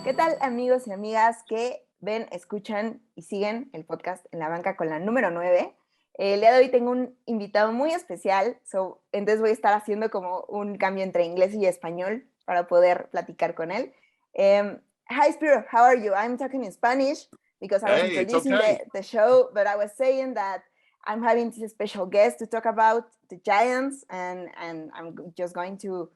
¿Qué tal, amigos y amigas que ven, escuchan y siguen el podcast En la Banca con la número 9? El día de hoy tengo un invitado muy especial, entonces voy a estar haciendo como un cambio entre inglés y español para poder platicar con él. Hi, Spiro, how are you? I'm talking in Spanish because I was introducing the show, but I was saying that I'm having this special guest to talk about the Giants, and I'm just going to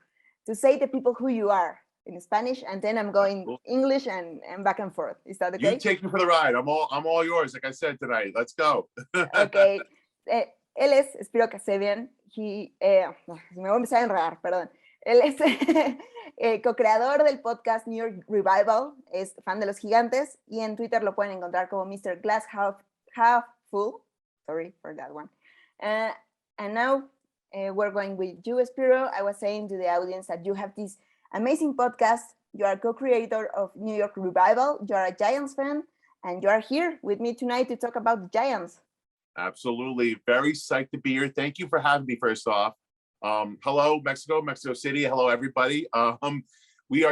say to people who you are in Spanish, and then I'm going English and back and forth. Is that okay? You take me for the ride. I'm all yours, like I said tonight. Let's go. Okay. Él es Spiro Kasabian. Me voy a empezar a enredar, perdón. Él es co-creador del podcast New York Revival, es fan de los gigantes, y en Twitter lo pueden encontrar como Mr. Glass Half Full. Sorry for that one. And now we're going with you, Spiro. I was saying to the audience that you have this amazing podcast. You are co-creator of New York Revival. You are a Giants fan, and you are here with me tonight to talk about the Giants. Absolutely. Very psyched to be here. Thank you for having me, first off. Hello, Mexico City. Hello, everybody. We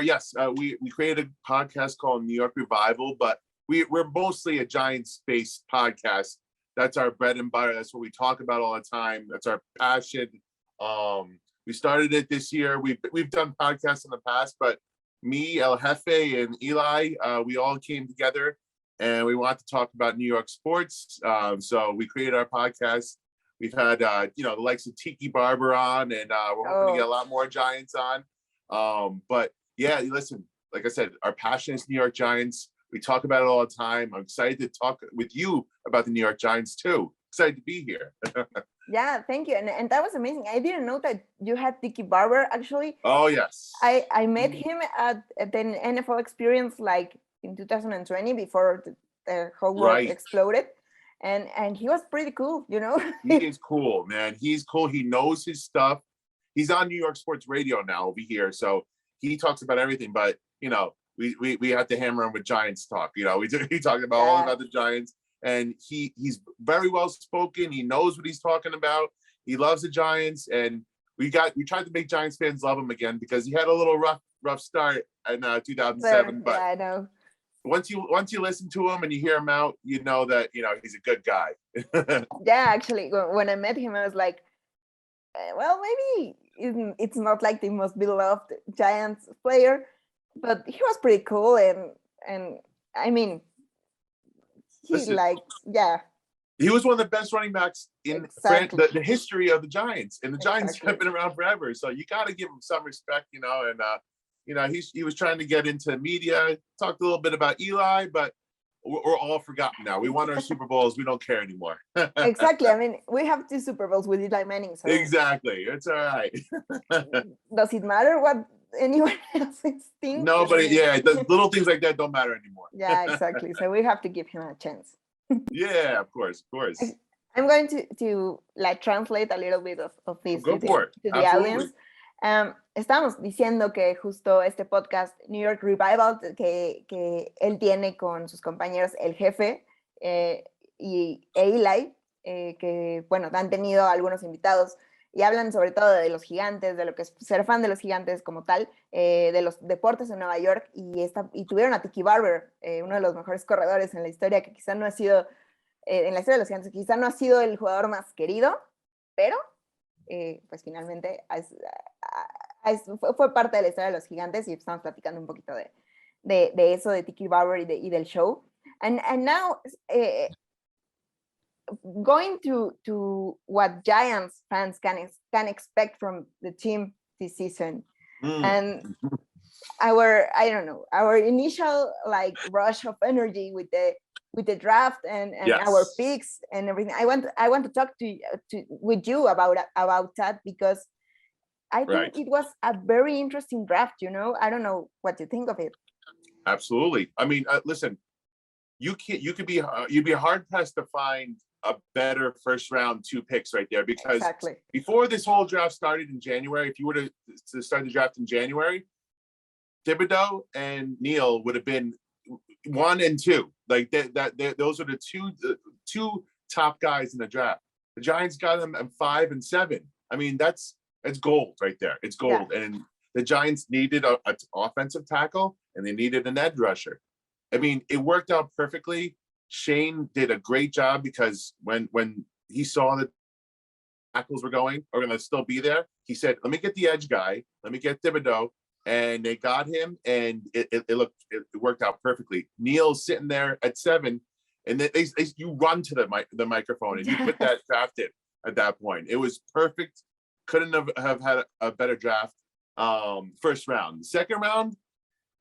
created a podcast called New York Revival, but we're mostly a Giants-based podcast. That's our bread and butter. That's what we talk about all the time. That's our passion. We started it this year. We've done podcasts in the past, but me, El Jefe, and Eli, we all came together and we want to talk about New York sports. So we created our podcast. We've had the likes of Tiki Barber on, and we're hoping to get a lot more Giants on. But yeah, listen, like I said, our passion is New York Giants. We talk about it all the time. I'm excited to talk with you about the New York Giants too. Excited to be here. Yeah, thank you. And that was amazing. I didn't know that you had Tiki Barber, actually. Oh, yes. I met him at the NFL experience like in 2020 before the whole world exploded. And he was pretty cool, you know? He is cool, man. He's cool. He knows his stuff. He's on New York Sports Radio now over here. So he talks about everything. But, we have to hammer him with Giants talk. He talked about all about the Giants. And he's very well spoken. He knows what he's talking about. He loves the Giants, and we tried to make Giants fans love him again because he had a little rough start in 2007. But yeah, I know. Once you listen to him and you hear him out, you know that he's a good guy. Yeah, actually, when I met him, I was like, well, maybe it's not like the most beloved Giants player, but he was pretty cool, and I mean. He was one of the best running backs in the history of the Giants, and the Giants have been around forever. So you got to give him some respect, and he was trying to get into media, talked a little bit about Eli, but we're all forgotten now. We won our Super Bowls. We don't care anymore. Exactly. I mean, we have 2 Super Bowls with Eli Manning. So exactly. It's all right. Does it matter what anyone else thinks? Nobody. Yeah, the little things like that don't matter anymore. Yeah, exactly. So we have to give him a chance. Yeah, of course. I'm going to like translate a little bit of this to the audience. Estamos diciendo que justo este podcast New York Revival que él tiene con sus compañeros El Jefe y Eli, que bueno, han tenido algunos invitados y hablan sobre todo de los gigantes, de lo que es ser fan de los gigantes como tal, de los deportes en Nueva York, y tuvieron a Tiki Barber, uno de los mejores corredores en la historia, que quizá no ha sido, en la historia de los gigantes, quizá no ha sido el jugador más querido, pero pues finalmente fue parte de la historia de los gigantes, y estamos platicando un poquito de eso, de Tiki Barber y del show. And now, going to what Giants fans can expect from the team this season, and our initial like rush of energy with the draft and our picks and everything. I want to talk with you about that, because I think it was a very interesting draft. I don't know what you think of it. Absolutely. I mean, listen, you'd be hard pressed to find a better first round 2 picks right there, because before this whole draft started in January, if you were to start the draft in January, Thibodeau and Neal would have been 1 and 2. Like those are the two top guys in the draft. The Giants got them at 5 and 7. I mean, that's gold right there. It's gold. Yeah. And the Giants needed a offensive tackle and they needed an edge rusher. I mean, it worked out perfectly. Shane did a great job because when he saw that tackles were going to still be there, he said, let me get the edge guy, let me get Thibodeau, and they got him, and it worked out perfectly. Neil's sitting there at 7, and you run to the microphone and you put that draft in at that point. It was perfect. Couldn't have had a better draft. First round. Second round,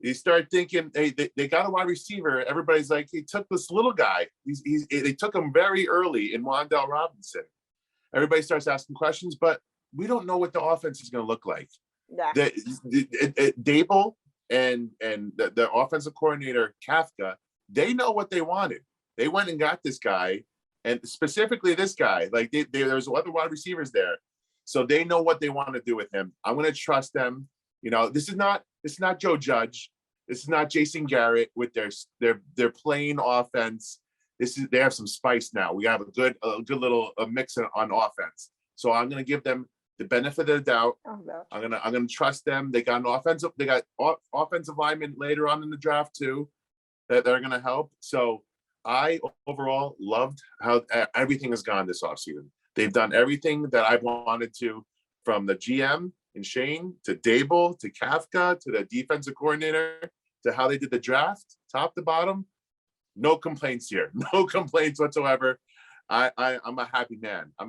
you start thinking, hey, they got a wide receiver. Everybody's like, he took this little guy. They took him very early in Wan'Dale Robinson. Everybody starts asking questions, but we don't know what the offense is going to look like. Yeah. Dable and the offensive coordinator, Kafka, they know what they wanted. They went and got this guy, and specifically this guy. Like there's other wide receivers there, so they know what they want to do with him. I'm going to trust them. You know, this is not Joe Judge. This is not Jason Garrett with their plain offense. They have some spice now. We have a good little mix on offense. So I'm going to give them the benefit of the doubt. I'm gonna trust them. They got offensive linemen later on in the draft too that they're going to help. So I overall loved how everything has gone this offseason. They've done everything that I've wanted to, from the GM and Shane to Dable to Kafka to the defensive coordinator to how they did the draft, top to bottom. No complaints here. No complaints whatsoever. I'm a happy man. How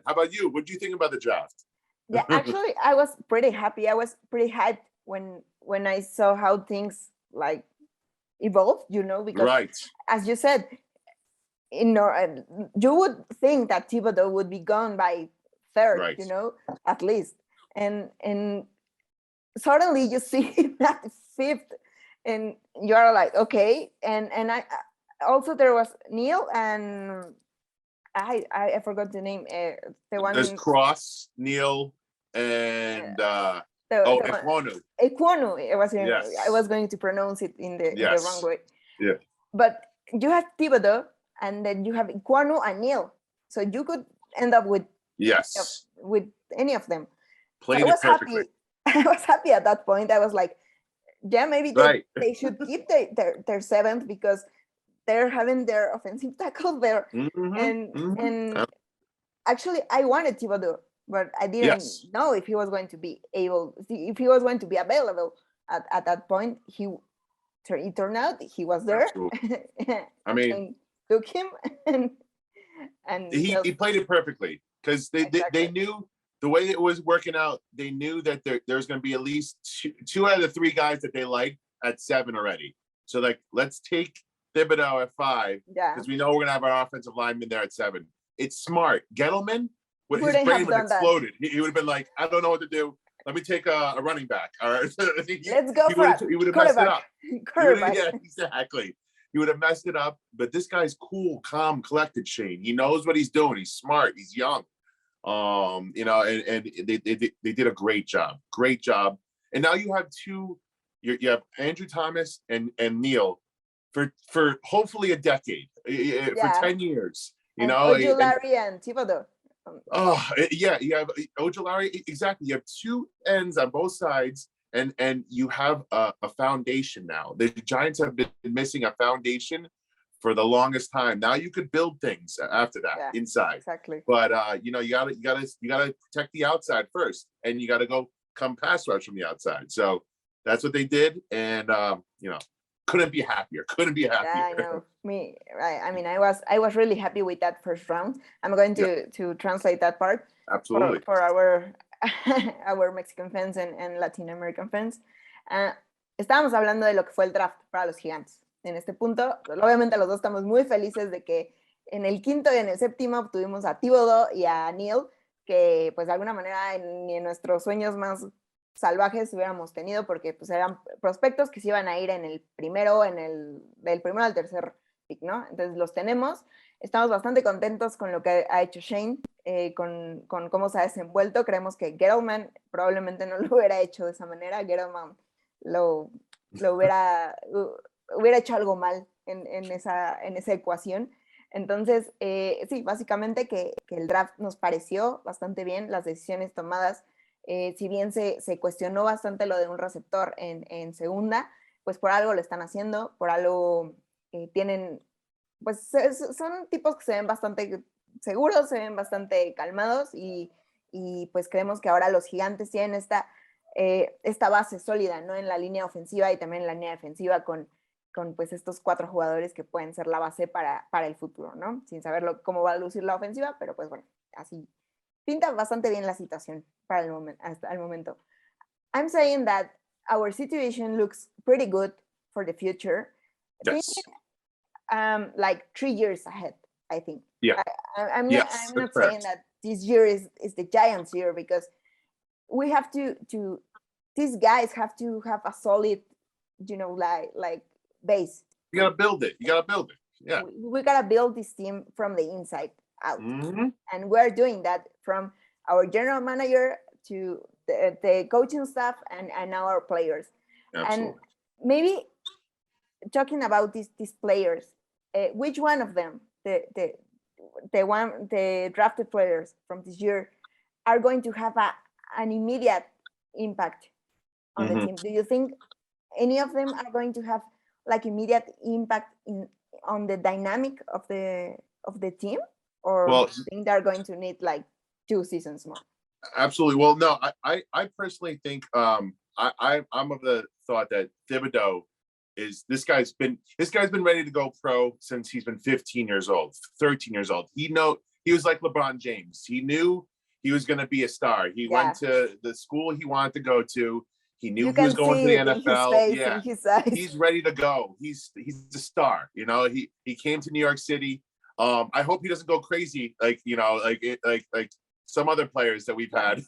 about you? What do you think about the draft? Yeah, actually, I was pretty happy. I was pretty hyped when I saw how things like evolved, because as you said, you would think that Thibodeau would be gone by third, at least. And suddenly you see him at 5th, and you're like, okay. And I also, there was Neil and I forgot the name. The one. There's Cross, Neil, and Ekwonu. Ekwonu. Yes. I was going to pronounce it in the wrong way. Yeah. But you have Thibodeau, and then you have Ekwonu and Neil. So you could end up with any of them. Played it perfectly. I was happy at that point. I was like, yeah, maybe they should keep their 7th, because they're having their offensive tackle there. And actually, I wanted Thibodeau, but I didn't know if he was going to be available at that point. It turned out he was there. I mean, and took him, and he played it perfectly, because they knew the way it was working out. They knew that there's going to be at least two out of the 3 guys that they like at 7 already. So like, let's take Thibodeau at 5, because we know we're going to have our offensive lineman there at 7. It's smart. Gettleman, his brain would have exploded. He would have been like, I don't know what to do. Let me take a running back. All right. Let's go for it. He would have messed it up. Yeah, exactly. He would have messed it up. But this guy's cool, calm, collected, Shane. He knows what he's doing. He's smart. He's young. And they did a great job. Great job. And now you have you have Andrew Thomas and Neil for hopefully a decade, for 10 years. Ojulari and Thibodeau. You have Ojulari, exactly. You have 2 ends on both sides, and you have a foundation now. The Giants have been missing a foundation for the longest time. Now you could build things after that inside. Exactly. But you gotta protect the outside first, and you gotta come pass rush from the outside. So that's what they did, and couldn't be happier. Yeah, I know. Right. I mean, I was really happy with that first round. I'm going to translate that part. Absolutely. For our Mexican fans and Latin American fans. Estábamos hablando de lo que fue el draft para los Gigantes. En este punto, obviamente los dos estamos muy felices de que en el 5º y en el 7º obtuvimos a Thibodeau y a Neil, que pues de alguna manera ni en nuestros sueños más salvajes hubiéramos tenido, porque pues eran prospectos que se iban a ir en el primero, del primero al 3er pick, ¿no? Entonces los tenemos. Estamos bastante contentos con lo que ha hecho Shane, con cómo se ha desenvuelto. Creemos que Gettleman probablemente no lo hubiera hecho de esa manera. Gettleman lo hubiera hecho algo mal en esa ecuación. Entonces, sí, básicamente que el draft nos pareció bastante bien, las decisiones tomadas Si bien se cuestionó bastante lo de un receptor en segunda, pues por algo lo están haciendo, por algo tienen, pues son tipos que se ven bastante seguros, se ven bastante calmados y pues creemos que ahora los Gigantes tienen esta base sólida, ¿no? En la línea ofensiva y también en la línea defensiva con pues estos 4 jugadores que pueden ser la base para el futuro, ¿no? Sin saber cómo va a lucir la ofensiva, pero pues bueno, así pinta bastante bien la situación para el momento, hasta el momento. I'm saying that our situation looks pretty good for the future. Yes. Thinking, like 3 years ahead, I think. Yeah. I'm not saying that this year is the Giants year, because we have to these guys have to have a solid, like base. You gotta build it. Yeah. We gotta build this team from the inside out. And we're doing that from our general manager to the coaching staff and our players. Absolutely. And maybe talking about these players, which one of them, the drafted players from this year, are going to have an immediate impact on the team? Do you think any of them are going to have like immediate impact on the dynamic of the team, or do you think they're going to need like 2 seasons more? Absolutely. Well, no, I personally think I'm of the thought that Thibodeau this guy's been ready to go pro since he's been 15 years old, 13 years old. He was like LeBron James. He knew he was going to be a star. He went to the school he wanted to go to. He knew he was going to the NFL. He's ready to go. He's a star. He came to New York City. I hope he doesn't go crazy like some other players that we've had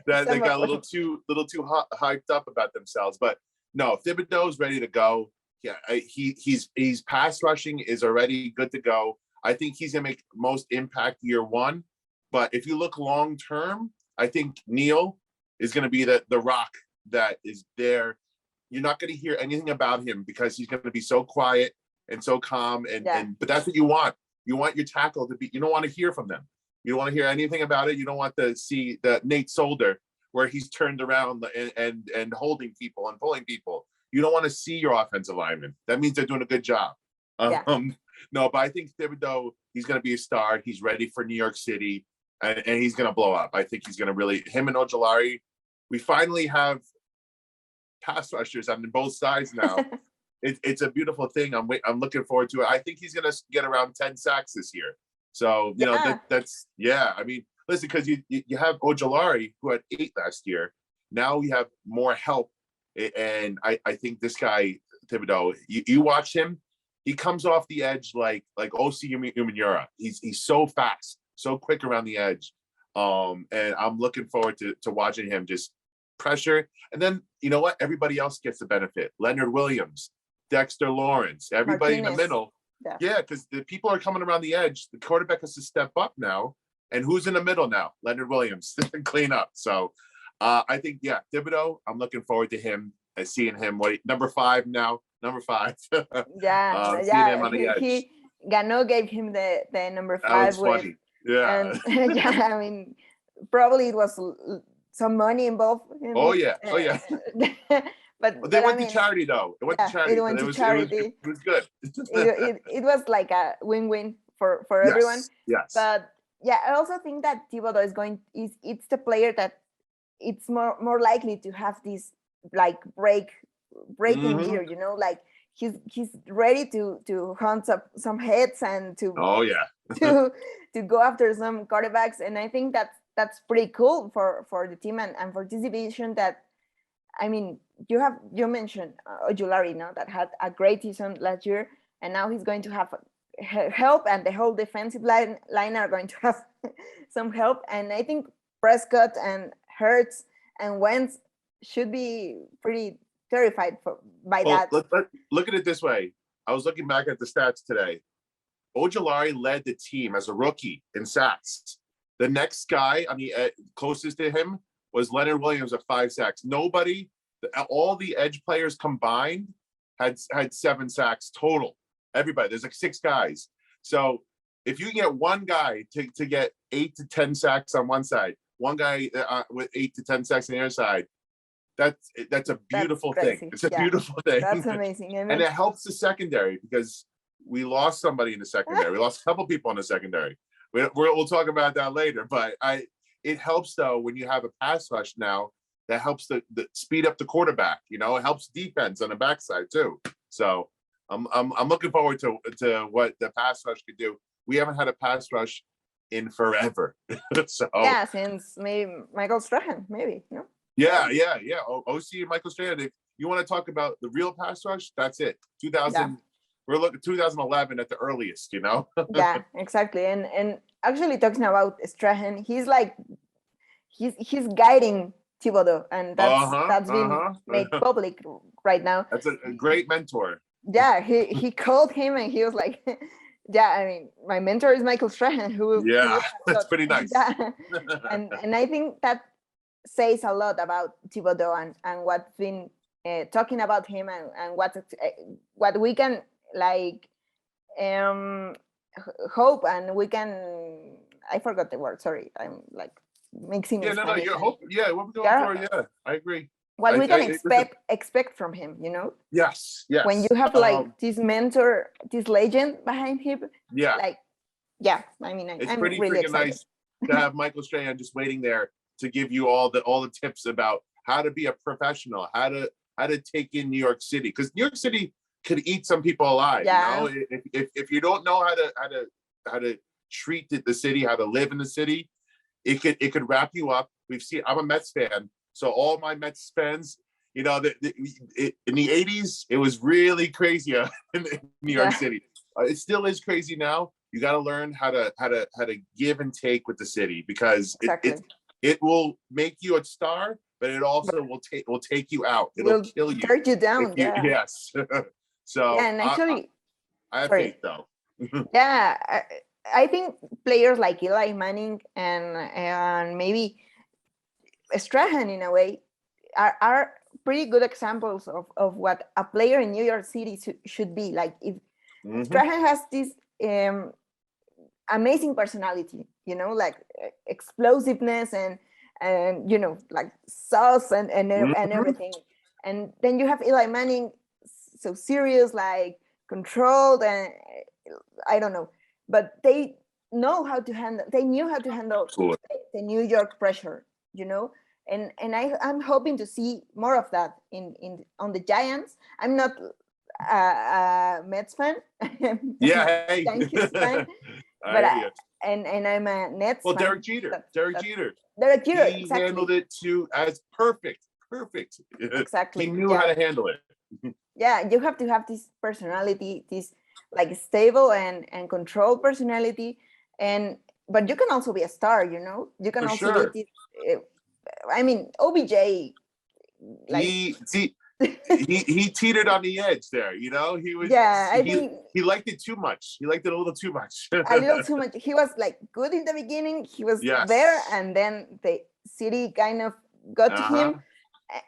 that got a little too hyped up about themselves. But no, Thibodeau's ready to go. Yeah, he's pass rushing is already good to go. I think he's gonna make most impact year 1. But if you look long term, I think Neil is gonna be the rock that is there. You're not gonna hear anything about him because he's gonna be so quiet and so calm. But that's what you want. You want your tackle to be. You don't want to hear from them. You don't want to hear anything about it. You don't want to see the Nate Solder where he's turned around and holding people and pulling people. You don't want to see your offensive lineman. That means they're doing a good job. No, but I think Thibodeau, he's going to be a star. He's ready for New York City, and he's going to blow up. I think he's going to really, him and Ojulari, we finally have pass rushers on both sides now. It's a beautiful thing. I'm looking forward to it. I think he's going to get around 10 sacks this year. So, that's. I mean, listen, because you have Ojulari, who had 8 last year. Now we have more help. And I think this guy, Thibodeau, you watch him, he comes off the edge like O.C. Umenyiora. He's so fast, so quick around the edge. And I'm looking forward to watching him just pressure. And then, you know what? Everybody else gets the benefit. Leonard Williams, Dexter Lawrence, everybody in the middle. Yeah, because the people are coming around the edge. The quarterback has to step up now. And who's in the middle now? Leonard Williams to clean up. So I think, Thibodeau, I'm looking forward to him, seeing him. Number 5 now? Number 5. Seeing him on the edge. Gano gave him the number 5. That was funny. Yeah. And, I mean, probably it was some money involved. Oh, yeah. But they went to charity, though. It went to charity. It went to charity. It was good. it was like a win-win for everyone. Yes. But I also think that Thibodeau it's the player that it's more likely to have this like breaking year, like he's ready to hunt some heads and to to go after some quarterbacks. And I think that's pretty cool for the team and for this division. That, I mean, you mentioned Ojulari, that had a great season last year, and now he's going to have help, and the whole defensive line are going to have some help. And I think Prescott and Hurts and Wentz should be pretty terrified by that. Look at it this way. I was looking back at the stats today. Ojulari led the team as a rookie in sacks. The next guy closest to him was Leonard Williams at 5 sacks. Nobody, all the edge players combined had 7 sacks total. Everybody, there's like 6 guys. So if you can get one guy to get 8 to 10 sacks on one side, one guy with 8 to 10 sacks on the other side. That's a beautiful thing. It's a beautiful thing. That's amazing. And it helps the secondary because we lost somebody in the secondary. We lost a couple people in the secondary. We'll talk about that later. But it helps though when you have a pass rush now. That helps the speed up the quarterback. You know, it helps defense on the backside too. So I'm looking forward to what the pass rush could do. We haven't had a pass rush in forever. So yeah, since maybe Michael Strahan, maybe. No? Yeah. OC and Michael Strahan. If you want to talk about the real pass rush, that's it. 2000. We're looking 2011 at the earliest. You know. Yeah, exactly. And actually talking about Strahan, he's like he's guiding Thibodeau, and that's been made public right now. That's a great mentor. Yeah, he called him and he was like, yeah, I mean, my mentor is Michael Strahan. That's pretty nice. Yeah. and I think that says a lot about Thibodeau and what's been talking about him and what we can like hope, and we can, I forgot the word, sorry, I'm like mixing. You're hope. Yeah, what we're going for. Yeah, I agree. What we can expect from him, you know. Yes. When you have like this mentor, this legend behind him. Yeah. Like, yeah. I mean, it's I'm pretty really freaking excited. Nice to have Michael Strahan just waiting there to give you all the tips about how to be a professional, how to take in New York City, because New York City could eat some people alive. Yeah. You know, if you don't know how to treat the city, how to live in the city, it could wrap you up. I'm a Mets fan, so all my Mets fans, you know, in the 80s, it was really crazy in New York City. It still is crazy now. You got to learn how to give and take with the city, because it will make you a star, but it also will take you out. It'll kill you. Tear you down. Yes. So yeah, and actually, I have faith though. Yeah, I think players like Eli Manning and maybe Strahan in a way are pretty good examples of what a player in New York City should be. Like if Strahan has this amazing personality, you know, like explosiveness and you know, like sauce and everything. And then you have Eli Manning, so serious, like controlled, and I don't know, but they knew how to handle the New York pressure, you know. And I'm hoping to see more of that on the Giants. I'm not a Mets fan. Yeah, hey. Yankees fan. But and I'm a Nets fan. Derek Jeter. He exactly. handled it as perfect. Exactly. He knew how to handle it. Yeah, you have to have this personality, this like stable and controlled personality, but you can also be a star, you know. You can be this. I mean, OBJ. Like, he teetered on the edge there, you know. He was. Yeah, I think he liked it too much. He liked it a little too much. A little too much. He was like good in the beginning. He was there, and then the city kind of got to him.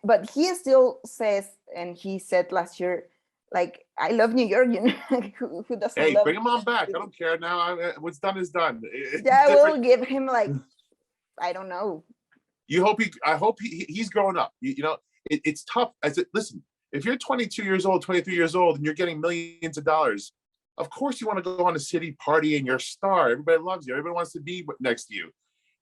But he still says, and he said last year, like, I love New York, you know. Who doesn't love? Hey, bring him on back. I don't care now. What's done is done. Yeah, we'll give him like, I don't know. I hope he's growing up. You know, it's tough. Listen, if you're 22 years old, 23 years old, and you're getting millions of dollars, of course you want to go on a city party and you're a star. Everybody loves you. Everybody wants to be next to you.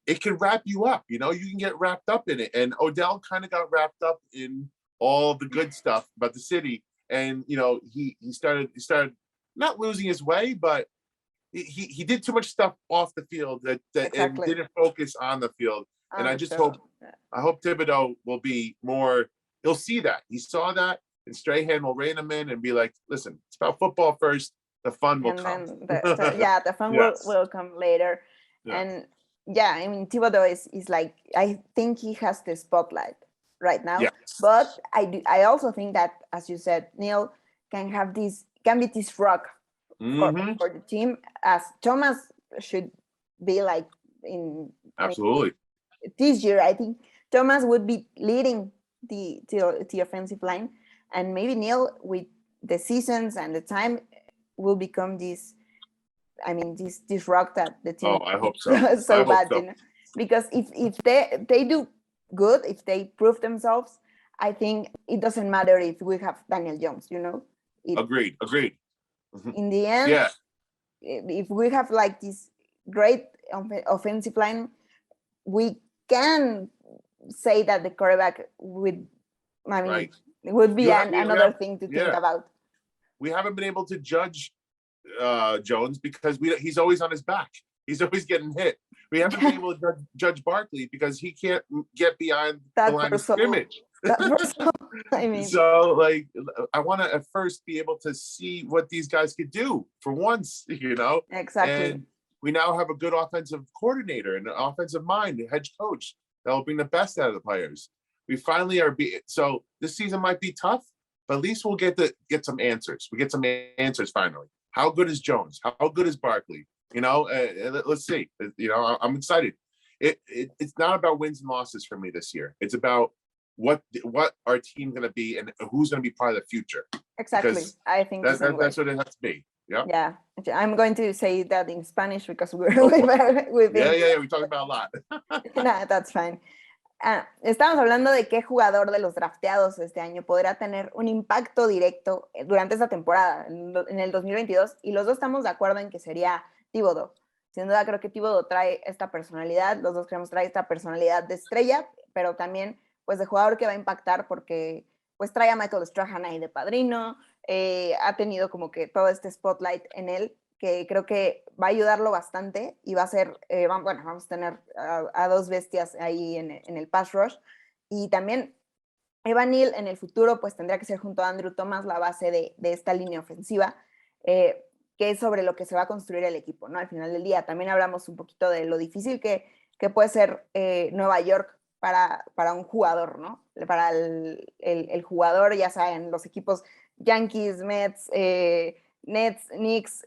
It can wrap you up, you know. You can get wrapped up in it. And Odell kind of got wrapped up in all the good stuff about the city. And, you know, he started not losing his way, but he did too much stuff off the field that and didn't focus on the field. And I just hope Thibodeau will be more, he'll see that. He saw that, and Strahan will rein him in and be like, listen, it's about football first. The fun will come. The fun will come later. Yeah. And yeah, I mean, Thibodeau is like, I think he has the spotlight right now. Yes. But I also think that, as you said, Neil can be this rock for the team, as Thomas should be like in. Absolutely. This year, I think Thomas would be leading the offensive line, and maybe Neil, with the seasons and the time, will become this. I mean, this rock that the team. Oh, I hope so. so bad, you know? because if they do good, if they prove themselves, I think it doesn't matter if we have Daniel Jones, you know. Agreed. In the end, yeah, if we have like this great offensive line, we can say that the quarterback would, I mean, right. it would be another thing to think about. We haven't been able to judge Jones because he's always on his back. He's always getting hit. We haven't been able to judge Barkley because he can't get behind the line of scrimmage. I mean, so like, I want to at first be able to see what these guys could do for once, you know. Exactly. And we now have a good offensive coordinator and an offensive mind, a head coach that will bring the best out of the players. We finally are. So this season might be tough, but at least we'll get some answers. We get some answers finally. How good is Jones? How good is Barkley? You know, let's see. You know, I'm excited. It's not about wins and losses for me this year. It's about what our team's going to be and who's going to be part of the future. Exactly. Because I think that's what it has to be. Yeah. Yeah. I'm going to say that in Spanish because we've we talked about a lot. No, that's fine. Estamos hablando de qué jugador de los drafteados este año podrá tener un impacto directo durante esta temporada, en el 2022, y los dos estamos de acuerdo en que sería Thibodeau. Sin duda creo que Thibodeau trae esta personalidad, los dos creemos trae esta personalidad de estrella, pero también pues de jugador que va a impactar porque pues trae a Michael Strahan ahí de padrino, ha tenido como que todo este spotlight en él, que creo que va a ayudarlo bastante y va a ser, vamos a tener a dos bestias ahí en el pass rush. Y también Evan Neal en el futuro pues tendría que ser junto a Andrew Thomas la base de esta línea ofensiva, que es sobre lo que se va a construir el equipo, ¿no? Al final del día también hablamos un poquito de lo difícil que puede ser Nueva York para un jugador, ¿no? Para el jugador, ya saben, los equipos Yankees, Mets, Nets, Knicks,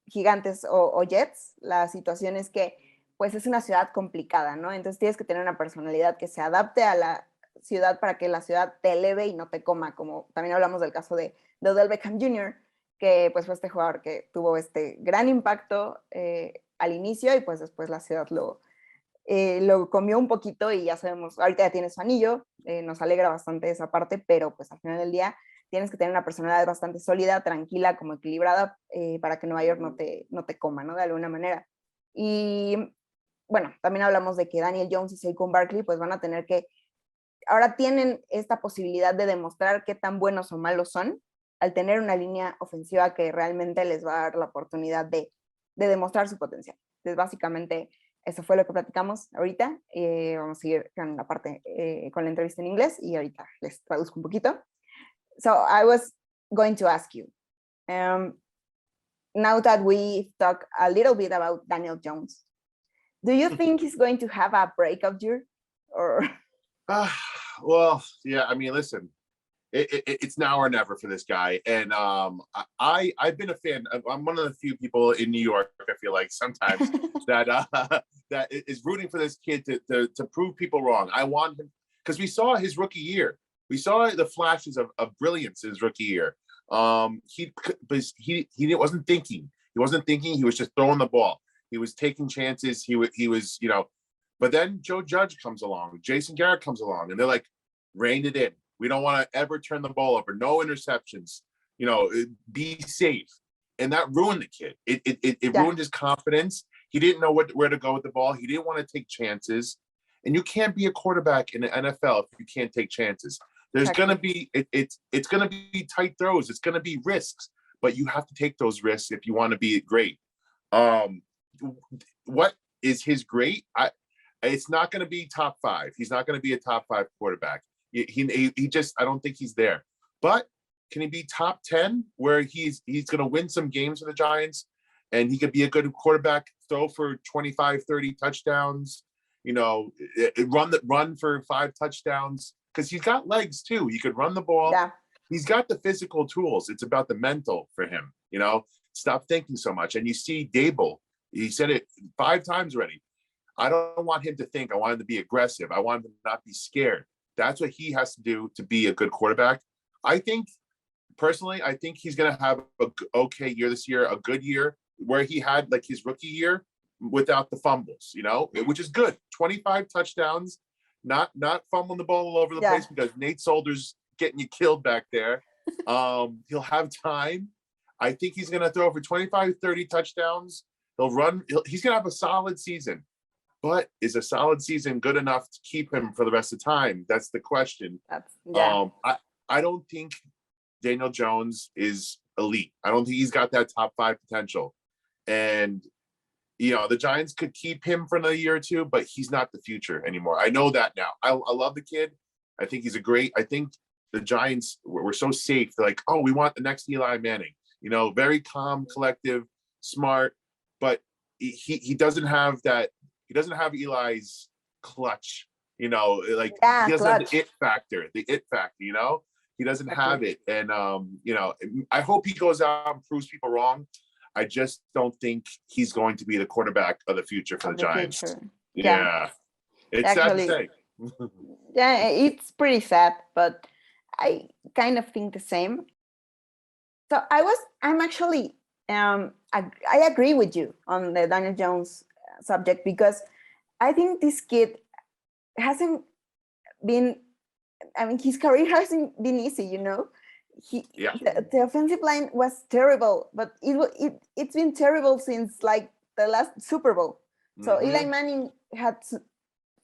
Gigantes o Jets, la situación es que pues es una ciudad complicada, ¿no? Entonces tienes que tener una personalidad que se adapte a la ciudad para que la ciudad te eleve y no te coma, como también hablamos del caso de Odell Beckham Jr., que pues fue este jugador que tuvo este gran impacto al inicio y pues después la ciudad lo comió un poquito y ya sabemos, ahorita ya tiene su anillo, nos alegra bastante esa parte, pero pues al final del día tienes que tener una personalidad bastante sólida, tranquila, como equilibrada, para que Nueva York no te coma, ¿no? De alguna manera. Y bueno, también hablamos de que Daniel Jones y Saquon Barkley pues van a tener que, ahora tienen esta posibilidad de demostrar qué tan buenos o malos son, al tener una línea ofensiva que realmente les va a dar la oportunidad de demostrar su potencial. Entonces, básicamente, eso fue lo que platicamos ahorita. Vamos a seguir con la parte, con la entrevista en inglés y ahorita les traduzco un poquito. So I was going to ask you, now that we talked a little bit about Daniel Jones, do you think he's going to have a breakout year? Or well, yeah, I mean, listen, it's now or never for this guy. And I've been a fan. I'm one of the few people in New York, I feel like sometimes, that is rooting for this kid to prove people wrong. I want him, because we saw his rookie year. We saw the flashes of brilliance in his rookie year. He wasn't thinking. He wasn't thinking. He was just throwing the ball. He was taking chances. He was, you know. But then Joe Judge comes along, Jason Garrett comes along, and they're like, rein it in. We don't want to ever turn the ball over. No interceptions. You know, be safe. And that ruined the kid. It ruined his confidence. He didn't know where to go with the ball. He didn't want to take chances. And you can't be a quarterback in the NFL if you can't take chances. There's going to be, it's going to be tight throws. It's going to be risks, but you have to take those risks if you want to be great. What is his great? It's not going to be top 5. He's not going to be a top 5 quarterback. He just, I don't think he's there. But can he be top 10 where he's going to win some games for the Giants and he could be a good quarterback, throw for 25, 30 touchdowns, you know, run for 5 touchdowns. Because he's got legs too. He could run the ball. Yeah. He's got the physical tools. It's about the mental for him. You know, stop thinking so much. And you see Dable, he said it 5 times already. I don't want him to think. I want him to be aggressive. I want him to not be scared. That's what he has to do to be a good quarterback. I think, personally, he's going to have an okay year this year, a good year, where he had like his rookie year. without the fumbles, which is good. 25 touchdowns, not fumbling the ball all over the place because Nate Solder's getting you killed back there. He'll have time. I think he's going to throw for 25, 30 touchdowns. He'll run. He's going to have a solid season. But is a solid season good enough to keep him for the rest of the time? That's the question. I don't think Daniel Jones is elite. I don't think he's got that top 5 potential. And, the Giants could keep him for another year or two, but he's not the future anymore. I know that now. I love the kid. I think he's I think the Giants were so safe. They're like, oh, we want the next Eli Manning. Very calm, collective, smart, but he doesn't have that. He doesn't have Eli's clutch, he doesn't have the it factor, he doesn't have it. And, I hope he goes out and proves people wrong. I just don't think he's going to be the quarterback of the future for the Giants. Yeah. It's actually sad to say. Yeah, it's pretty sad, but I kind of think the same. So I'm actually, I agree with you on the Daniel Jones subject, because I think this kid hasn't been, his career hasn't been easy, the offensive line was terrible, but it's been terrible since like the last Super Bowl. So Eli Manning had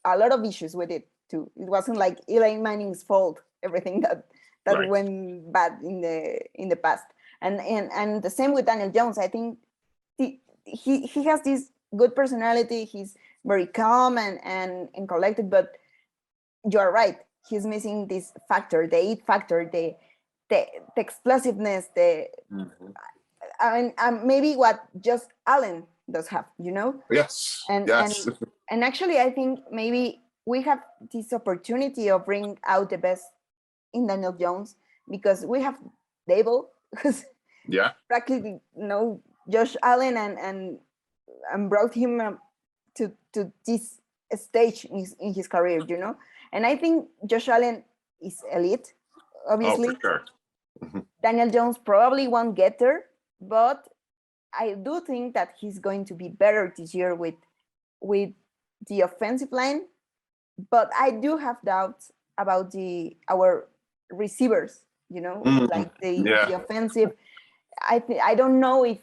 a lot of issues with it too. It wasn't like Eli Manning's fault, everything that went bad in the past. And the same with Daniel Jones. I think he has this good personality. He's very calm and collected, but you're right. He's missing this factor, the it factor, the explosiveness, maybe what just Allen does have, Yes. And actually, I think maybe we have this opportunity of bringing out the best in Daniel Jones, because we have Dable, who's practically Josh Allen and brought him to this stage in his career, And I think Josh Allen is elite, obviously. Oh, for sure. Daniel Jones probably won't get there, but I do think that he's going to be better this year with the offensive line. But I do have doubts about our receivers, like the offensive. I don't know if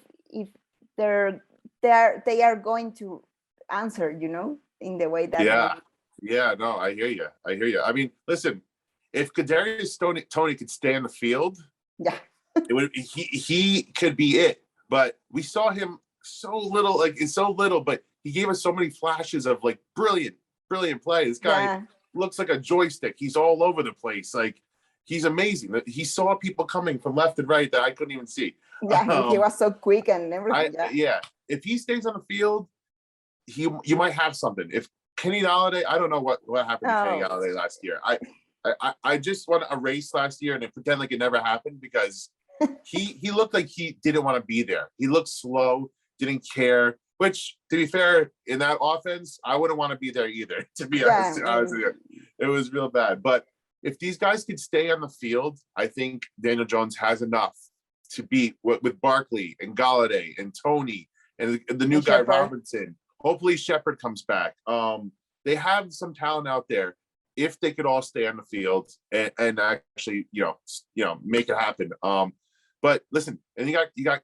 they are going to answer, in the way that. No, I hear you. Listen, if Kadarius Toney could stay on the field, he could be it. But we saw him so little, but he gave us so many flashes of like brilliant play. This guy looks like a joystick. He's all over the place. Like, he's amazing. He saw people coming from left and right that I couldn't even see. Yeah, he was so quick and everything. If he stays on the field, you might have something. If Kenny Galladay, I don't know what happened to Kenny Galladay last year. I just want to erase last year and pretend like it never happened, because he looked like he didn't want to be there. He looked slow, didn't care. Which, to be fair, in that offense, I wouldn't want to be there either. To be honest with you, it was real bad. But if these guys could stay on the field, I think Daniel Jones has enough to beat with Barkley and Galladay and Toney and the new guy Robinson. Hopefully Shepard comes back. They have some talent out there. If they could all stay on the field and actually, make it happen. But listen, and you got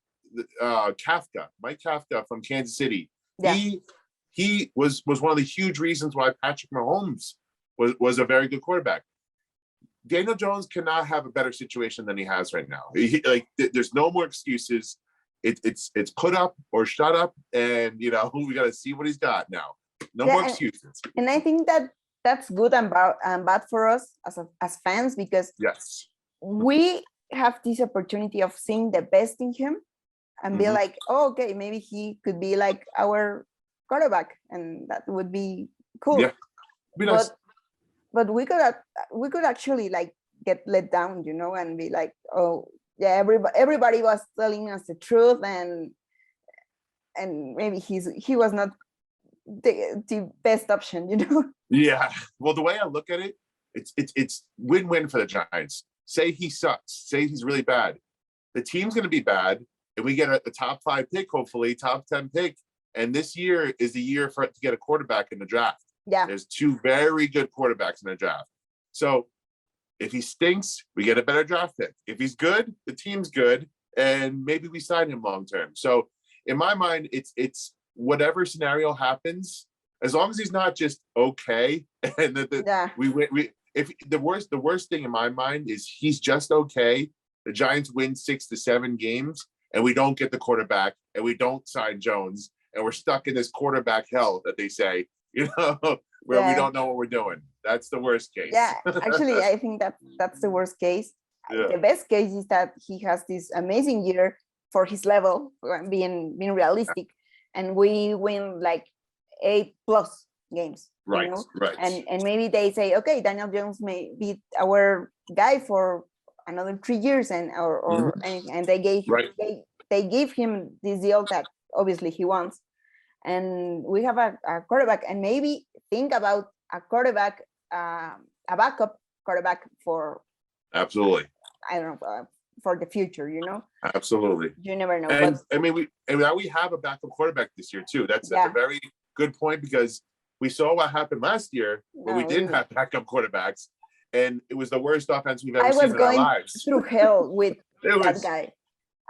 Mike Kafka from Kansas City. Yeah. He was one of the huge reasons why Patrick Mahomes was a very good quarterback. Daniel Jones cannot have a better situation than he has right now. There's no more excuses. It's put up or shut up, and we got to see what he's got now. No more excuses. And I think that's good and bad for us as fans, because we have this opportunity of seeing the best in him and be like, oh, okay, maybe he could be like our quarterback, and that would be cool. Yeah, be nice. But we could actually like get let down, and be like, oh yeah, everybody was telling us the truth, and maybe he was not the best option, Yeah. Well, the way I look at it, it's win-win for the Giants. Say he sucks. Say he's really bad. The team's going to be bad, and we get a top 5 pick, hopefully top 10 pick. And this year is the year for it to get a quarterback in the draft. Yeah. There's 2 very good quarterbacks in the draft. So if he stinks, we get a better draft pick. If he's good, the team's good, and maybe we sign him long term. So in my mind, it's whatever scenario happens, as long as he's not just okay, and if the worst thing in my mind is he's just okay. The Giants win 6 to 7 games, and we don't get the quarterback, and we don't sign Jones, and we're stuck in this quarterback hell that they say, where we don't know what we're doing. That's the worst case. Yeah, actually, I think that's the worst case. Yeah. The best case is that he has this amazing year for his level, being realistic, and we win like 8+ games. Right. Right. And maybe they say, okay, Daniel Jones may be our guy for another 3 years, and they gave him this deal that obviously he wants, and we have a quarterback, and maybe think about a quarterback, a backup quarterback for absolutely. I don't know, for the future, Absolutely. You never know. And now we have a backup quarterback this year too. That's a very good point, because we saw what happened last year when we didn't have backup quarterbacks, and it was the worst offense we've ever seen in our lives. I was going through hell with that guy.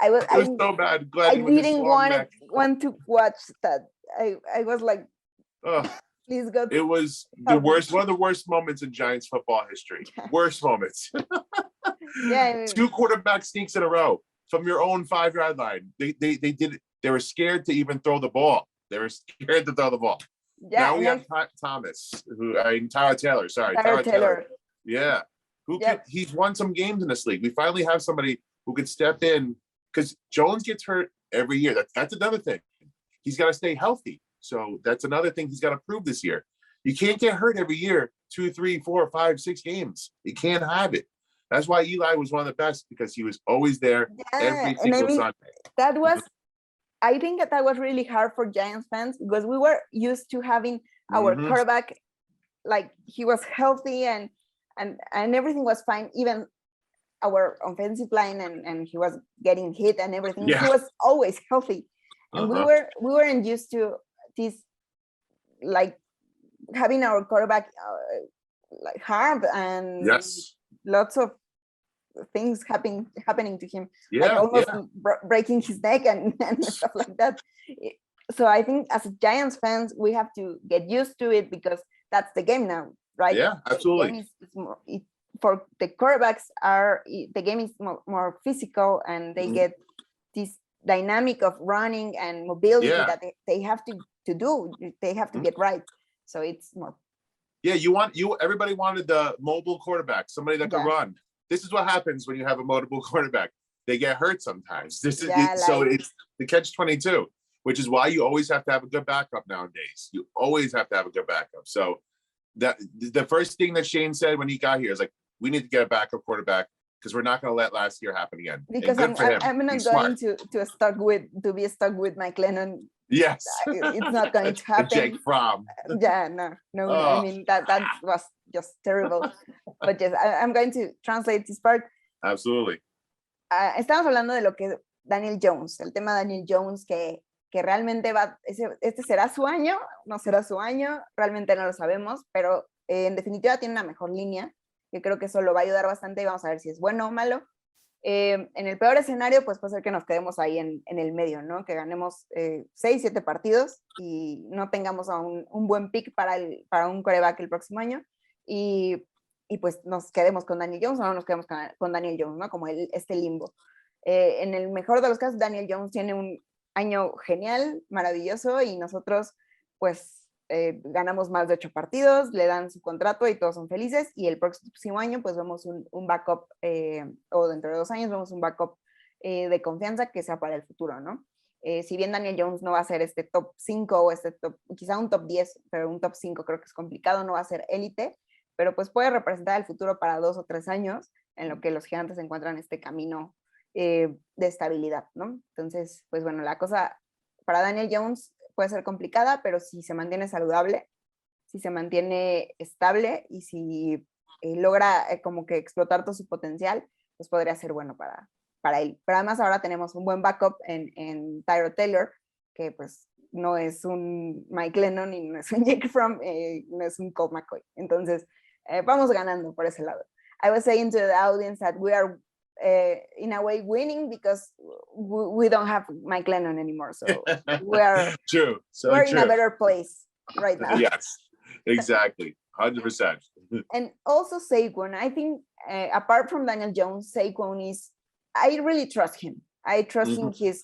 It was so bad. I didn't want to watch that. I was like, please go. It was the worst, one of the worst moments in Giants football history. Worst moments. 2 quarterback sneaks in a row from your own 5-yard line. They did it. They were scared to even throw the ball. They were scared to throw the ball. Yeah, now we have Tyler Taylor. Sorry, Tyler Taylor. Yeah, he's won some games in this league. We finally have somebody who could step in, because Jones gets hurt every year. That's another thing. He's got to stay healthy. So that's another thing he's got to prove this year. You can't get hurt every year, 2, 3, 4, 5, 6 games. You can't have it. That's why Eli was one of the best, because he was always there every single Sunday. I think that was really hard for Giants fans, because we were used to having our quarterback, like he was healthy and everything was fine, even our offensive line, and he was getting hit and everything. He was always healthy, and we weren't used to this, like having our quarterback like hard and lots of things happening to him, like almost breaking his neck and stuff like that. So I think as Giants fans, we have to get used to it, because that's the game now, right? Yeah, absolutely. For the quarterbacks, the game is more physical, and they get this dynamic of running and mobility that they have to do. They have to get right. So it's more. Yeah, everybody wanted the mobile quarterback, somebody that could run. This is what happens when you have a mobile quarterback. They get hurt sometimes. So it's the catch-22, which is why you always have to have a good backup nowadays. You always have to have a good backup. So that the first thing that Shane said when he got here is like, we need to get a backup quarterback, because we're not going to let last year happen again. Because I'm not going to be stuck with Mike Lennon. Yes, it's not going to happen. Jake Fromm. Yeah, no. I mean that was just terrible. But yes, I'm going to translate this part. Absolutely. Estamos hablando de lo que Daniel Jones, el tema de Daniel Jones, que realmente este será su año, no será su año, realmente no lo sabemos, pero en definitiva tiene una mejor línea, que creo que eso lo va a ayudar bastante, y vamos a ver si es bueno o malo. En el peor escenario, pues puede ser que nos quedemos ahí en el medio, ¿no? Que ganemos 6, 7 partidos y no tengamos a un buen pick para un quarterback el próximo año, y pues nos quedemos con Daniel Jones o no nos quedemos con Daniel Jones, ¿no? Como este limbo. En el mejor de los casos, Daniel Jones tiene un año genial, maravilloso, y nosotros pues ganamos más de 8 partidos, le dan su contrato y todos son felices, y el próximo año pues vemos un backup, o dentro de 2 años vemos un backup de confianza que sea para el futuro, ¿no? Si bien Daniel Jones no va a ser este top 5 o quizá un top 10, pero un top 5 creo que es complicado, no va a ser élite, pero pues puede representar el futuro para 2 o 3 años, en lo que los gigantes encuentran este camino de estabilidad, ¿no? Entonces, pues bueno, la cosa para Daniel Jones puede ser complicada, pero si se mantiene saludable, si se mantiene estable y si logra como que explotar todo su potencial, pues podría ser bueno para él. Pero además ahora tenemos un buen backup en Tyler Taylor, que pues no es un Mike Lennon y no es un Jake Fromm, no es un Colt McCoy. Entonces, vamos ganando por ese lado. I was saying to the audience that we are in a way winning because we don't have Mike Lennon anymore. So we are true. So we're true. in a better place right now. Yes, exactly. 100%. And also Saquon, I think apart from Daniel Jones, Saquon is, I really trust him. I trust in his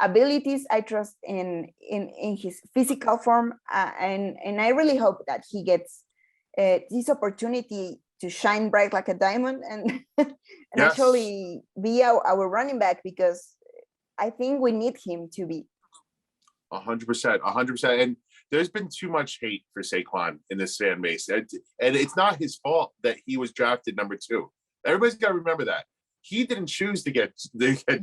abilities. I trust in his physical form, and I really hope that he gets this opportunity to shine bright like a diamond and actually be our running back, because I think we need him to be. 100%, 100%. And there's been too much hate for Saquon in this fan base. And it's not his fault that he was drafted number 2. Everybody's got to remember that. He didn't choose to get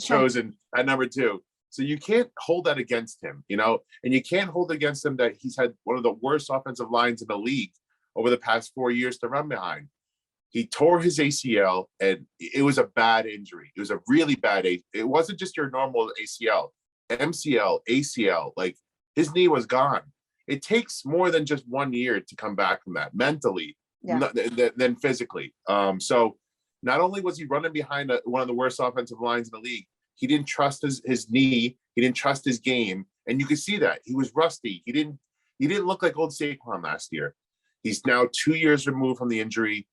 chosen at number 2. So you can't hold that against him, you know, and you can't hold against him that he's had one of the worst offensive lines in the league over the past 4 years to run behind. He tore his ACL, and it was a bad injury. It was a really bad. It wasn't just your normal ACL, MCL, ACL. Like, his knee was gone. It takes more than just 1 year to come back from that mentally, than physically. So not only was he running behind one of the worst offensive lines in the league, he didn't trust his knee. He didn't trust his game, and you could see that he was rusty. He didn't look like old Saquon last year. He's now 2 years removed from the injury.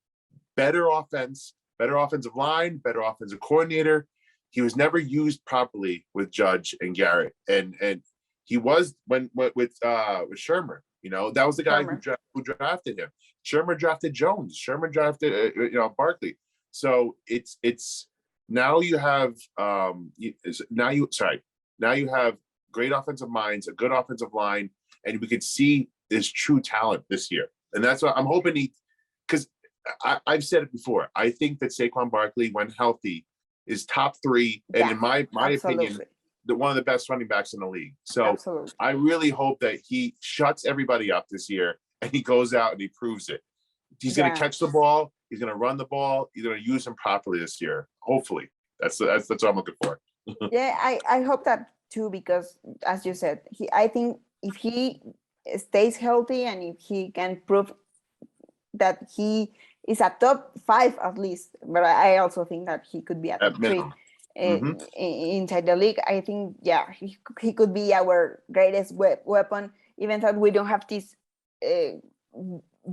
Better offense, better offensive line, better offensive coordinator. He was never used properly with Judge and Garrett, and he was with Shermer. You know, that was the guy who drafted him. Shermer drafted Jones. Shermer drafted Barkley. So it's now you have now you have great offensive minds, a good offensive line, and we could see this true talent this year. And that's what I'm hoping because I've said it before. I think that Saquon Barkley, when healthy, is top 3, and in my opinion, one of the best running backs in the league. So I really hope that he shuts everybody up this year and he goes out and he proves it. He's going to catch the ball. He's going to run the ball. He's going to use him properly this year. Hopefully, that's what I'm looking for. Yeah, I hope that too, because as you said, I think if he stays healthy and if he can prove that he is a top 5 at least, but I also think that he could be a top 3 inside the league. I think, he could be our greatest weapon, even though we don't have these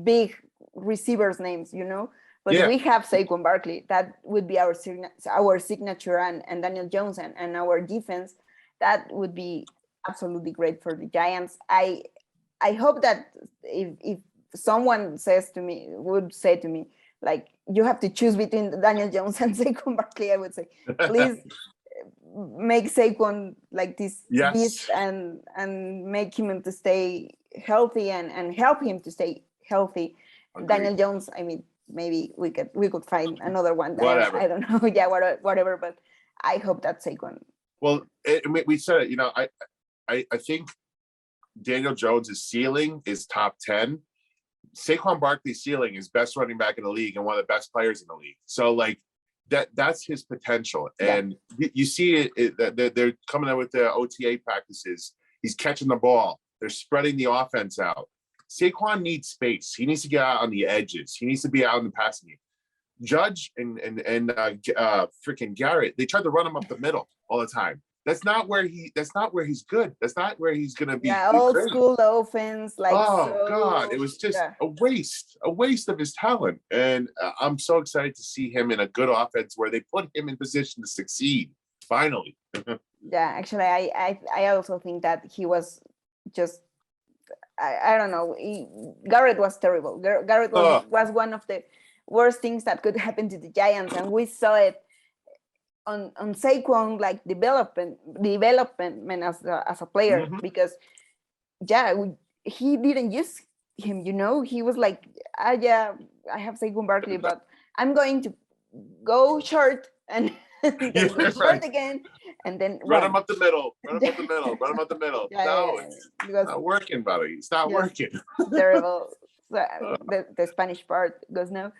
big receivers names, you know. But we have Saquon Barkley. That would be our signature, and Daniel Jones and our defense. That would be absolutely great for the Giants. I hope that if someone would say to me, like, you have to choose between Daniel Jones and Saquon Barkley, I would say, please make Saquon like this beast and make him to stay healthy and help him to stay healthy. Agreed. Daniel Jones, I mean, maybe we could find another one. Whatever. I don't know. Whatever. But I hope that Saquon. Well, we said it. You know, I think Daniel Jones' ceiling is top 10. Saquon Barkley's ceiling is best running back in the league and one of the best players in the league. So, like, that's his potential. And you see it they're coming out with the OTA practices. He's catching the ball. They're spreading the offense out. Saquon needs space. He needs to get out on the edges. He needs to be out in the passing game. Judge and freaking Garrett, they tried to run him up the middle all the time. That's not where he's good. That's not where he's gonna be. Old school offense. Like, God, it was just a waste of his talent. And I'm so excited to see him in a good offense where they put him in position to succeed. Finally. Actually, I also think that he was just. I don't know. Garrett was terrible. Garrett was one of the worst things that could happen to the Giants, and we saw it on Saquon, like development as a player, because he didn't use him. You know, he was like, I have Saquon Barkley, but I'm going to go short and then go short again, and then run him up the middle. Run him up the middle. It's not working, buddy. It's not working. Terrible. The Spanish part goes now.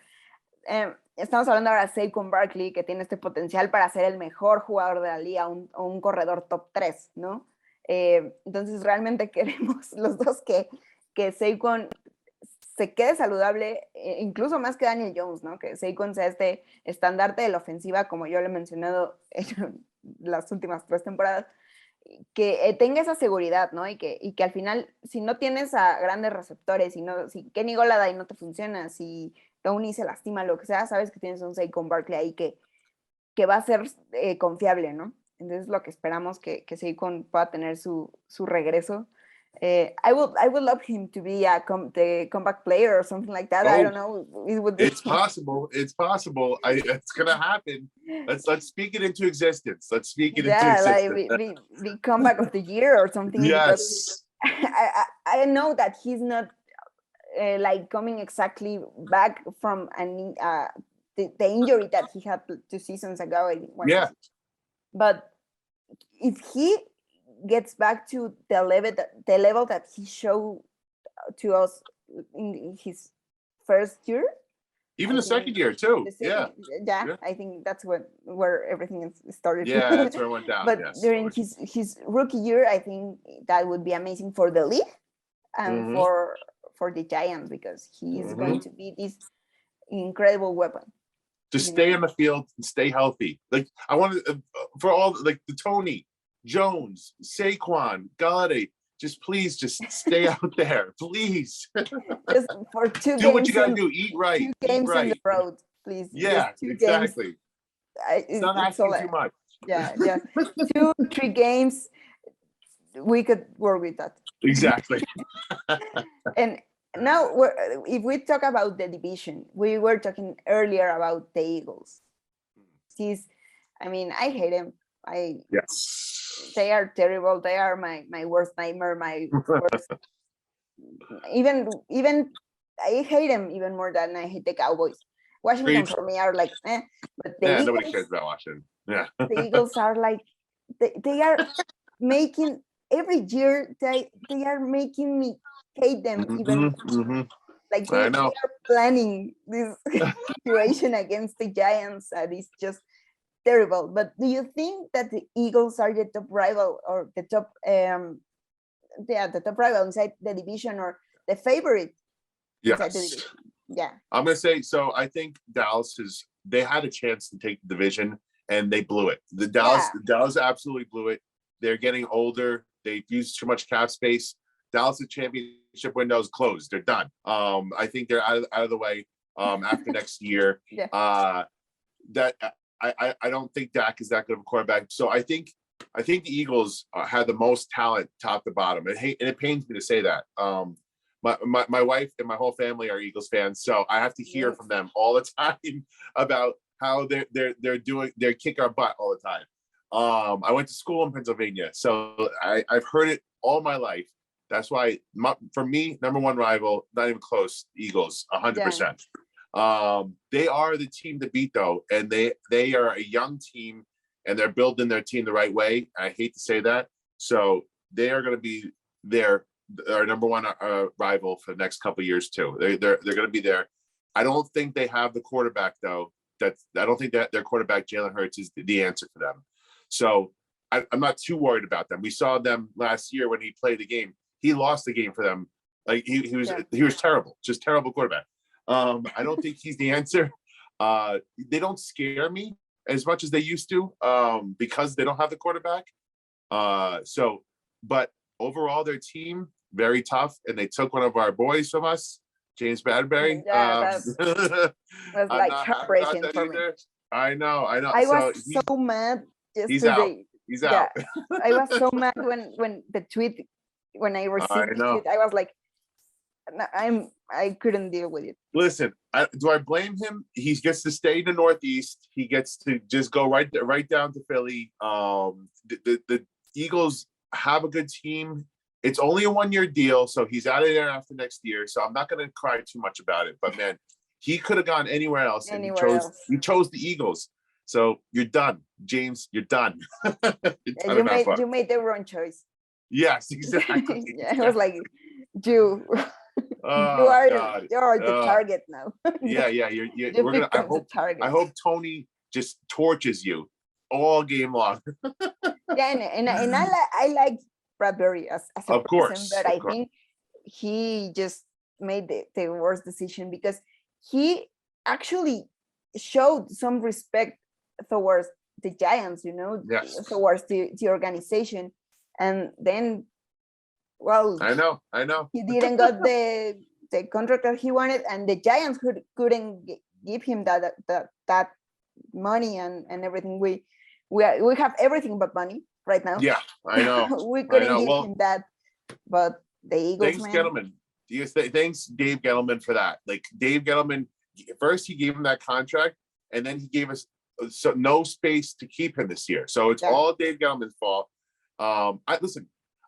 Estamos hablando ahora de Saquon Barkley, que tiene este potencial para ser el mejor jugador de la liga, un corredor top 3, ¿no? Entonces realmente queremos los dos que Saquon se quede saludable, incluso más que Daniel Jones, ¿no? Que Saquon sea este estandarte de la ofensiva, como yo lo he mencionado en las últimas 3 temporadas, que tenga esa seguridad, ¿no? Y que al final, si no tienes a grandes receptores, si Kenny Golladay no te funciona, si Tony se lastima, lo que sea, sabes que tienes un Saquon Barkley ahí que va a ser confiable, ¿no? Entonces lo que esperamos que Saquon pueda tener su regreso. I would love him to be the comeback player or something like that. I don't know. It would be... It's possible. It's possible. It's gonna happen. Let's speak it into existence. Let's speak it into existence. Like the comeback of the year or something. Yes. I know that he's not like coming exactly back from the injury that he had 2 seasons ago. I think. Yeah. But if he gets back to the level that he showed to us in his first year, even the second year too. Yeah, I think that's where everything started. Yeah, that's where it went down. But during his rookie year, I think that would be amazing for the league and for the Giants, because he is going to be this incredible weapon. Just stay on the field and stay healthy. Like I wanted for all like the Tony, Jones, Saquon, Golladay, just please just stay out there, please. Just for 2 games. Do what you gotta do. Eat right. 2 games right. on the road, please. Yeah, exactly. It's not asking too much. Yeah. 2-3 games, we could work with that. Exactly. And now, if we talk about the division, we were talking earlier about the Eagles. I hate them. Yes. They are terrible. They are my worst nightmare. My worst. even I hate them even more than I hate the Cowboys. Washington for me are like, but the Eagles, nobody cares about Washington. Yeah. The Eagles are like, they are making every year. They are making me hate them even. Like they are planning this situation against the Giants, and it's just terrible. But do you think that the Eagles are the top rival or the top the top rival inside the division, or the favorite inside the division? Yeah. I'm gonna say so. I think Dallas they had a chance to take the division and they blew it. Dallas absolutely blew it. They're getting older. They've used too much cap space. Dallas' championship window is closed. They're done. I think they're out of the way after next year. Yeah. That I don't think Dak is that good of a quarterback. So I think the Eagles had the most talent top to bottom. And it pains me to say that. My wife and my whole family are Eagles fans, so I have to hear from them all the time about how they're kick our butt all the time. I went to school in Pennsylvania, so I've heard it all my life. That's why, for me, number one rival, not even close, Eagles, 100%. They are the team to beat, though, and they are a young team, and they're building their team the right way. I hate to say that. So they are going to be our number one rival for the next couple of years, too. They're going to be there. I don't think they have the quarterback, though. I don't think that their quarterback, Jalen Hurts, is the answer for them. So I'm not too worried about them. We saw them last year when he played the game. He lost the game for them. Like he was terrible, just terrible quarterback. I don't think he's the answer. They don't scare me as much as they used to because they don't have the quarterback. But overall, their team very tough, and they took one of our boys from us, James Bradbury. Yeah, that was like heartbreaking for me. I know. I was so mad yesterday. He's out. Yeah. I was so mad when I received the tweet. I was like, I couldn't deal with it. Listen, do I blame him? He gets to stay in the Northeast. He gets to just go right down to Philly. The Eagles have a good team. It's only a 1-year deal, so he's out of there after next year. So I'm not going to cry too much about it. But man, he could have gone anywhere else. He chose the Eagles. So you're done, James. You're done. You made the wrong choice. Yes, exactly. I was like, you are the target now. Yeah. I hope Tony just torches you all game long. Yeah, and I like Bradbury as a Of person, course, but of I course. think he just made the worst decision because he actually showed some respect towards the Giants, Yes. towards the organization. And then, well, I know. he didn't got the contract that he wanted, and the Giants couldn't give him that money and everything. We have everything but money right now. Yeah, I know. We couldn't give Well, him that, but the Eagles, thanks, man. Gettleman. Yes, thanks, Dave Gettleman, for that. Like, Dave Gettleman, first he gave him that contract, and then he gave us no space to keep him this year. So it's all Dave Gettleman's fault.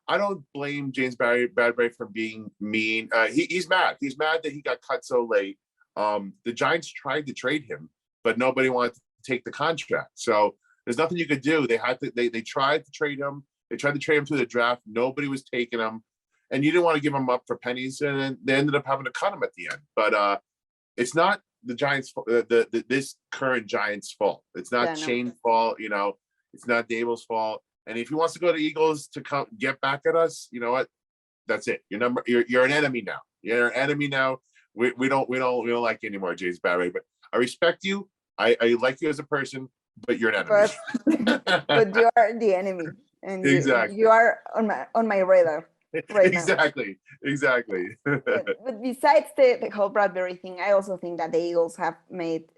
I don't blame James Bradbury for being mean. He's mad. He's mad that he got cut so late. The Giants tried to trade him, but nobody wanted to take the contract. So there's nothing you could do. They tried to trade him. They tried to trade him through the draft. Nobody was taking him, and you didn't want to give him up for pennies. And then they ended up having to cut him at the end. But it's not the Giants' this current Giants' fault. It's not Shane's fault. It's not Dable's fault. And if he wants to go to Eagles to come get back at us, you know what? That's it. You're an enemy now. You're an enemy now. We don't like you anymore, James Barry. But I respect you. I like you as a person, but you're an enemy. But you are the enemy, and exactly. you are on my radar right exactly. now. Exactly. But besides the whole Bradbury thing, I also think that the Eagles have made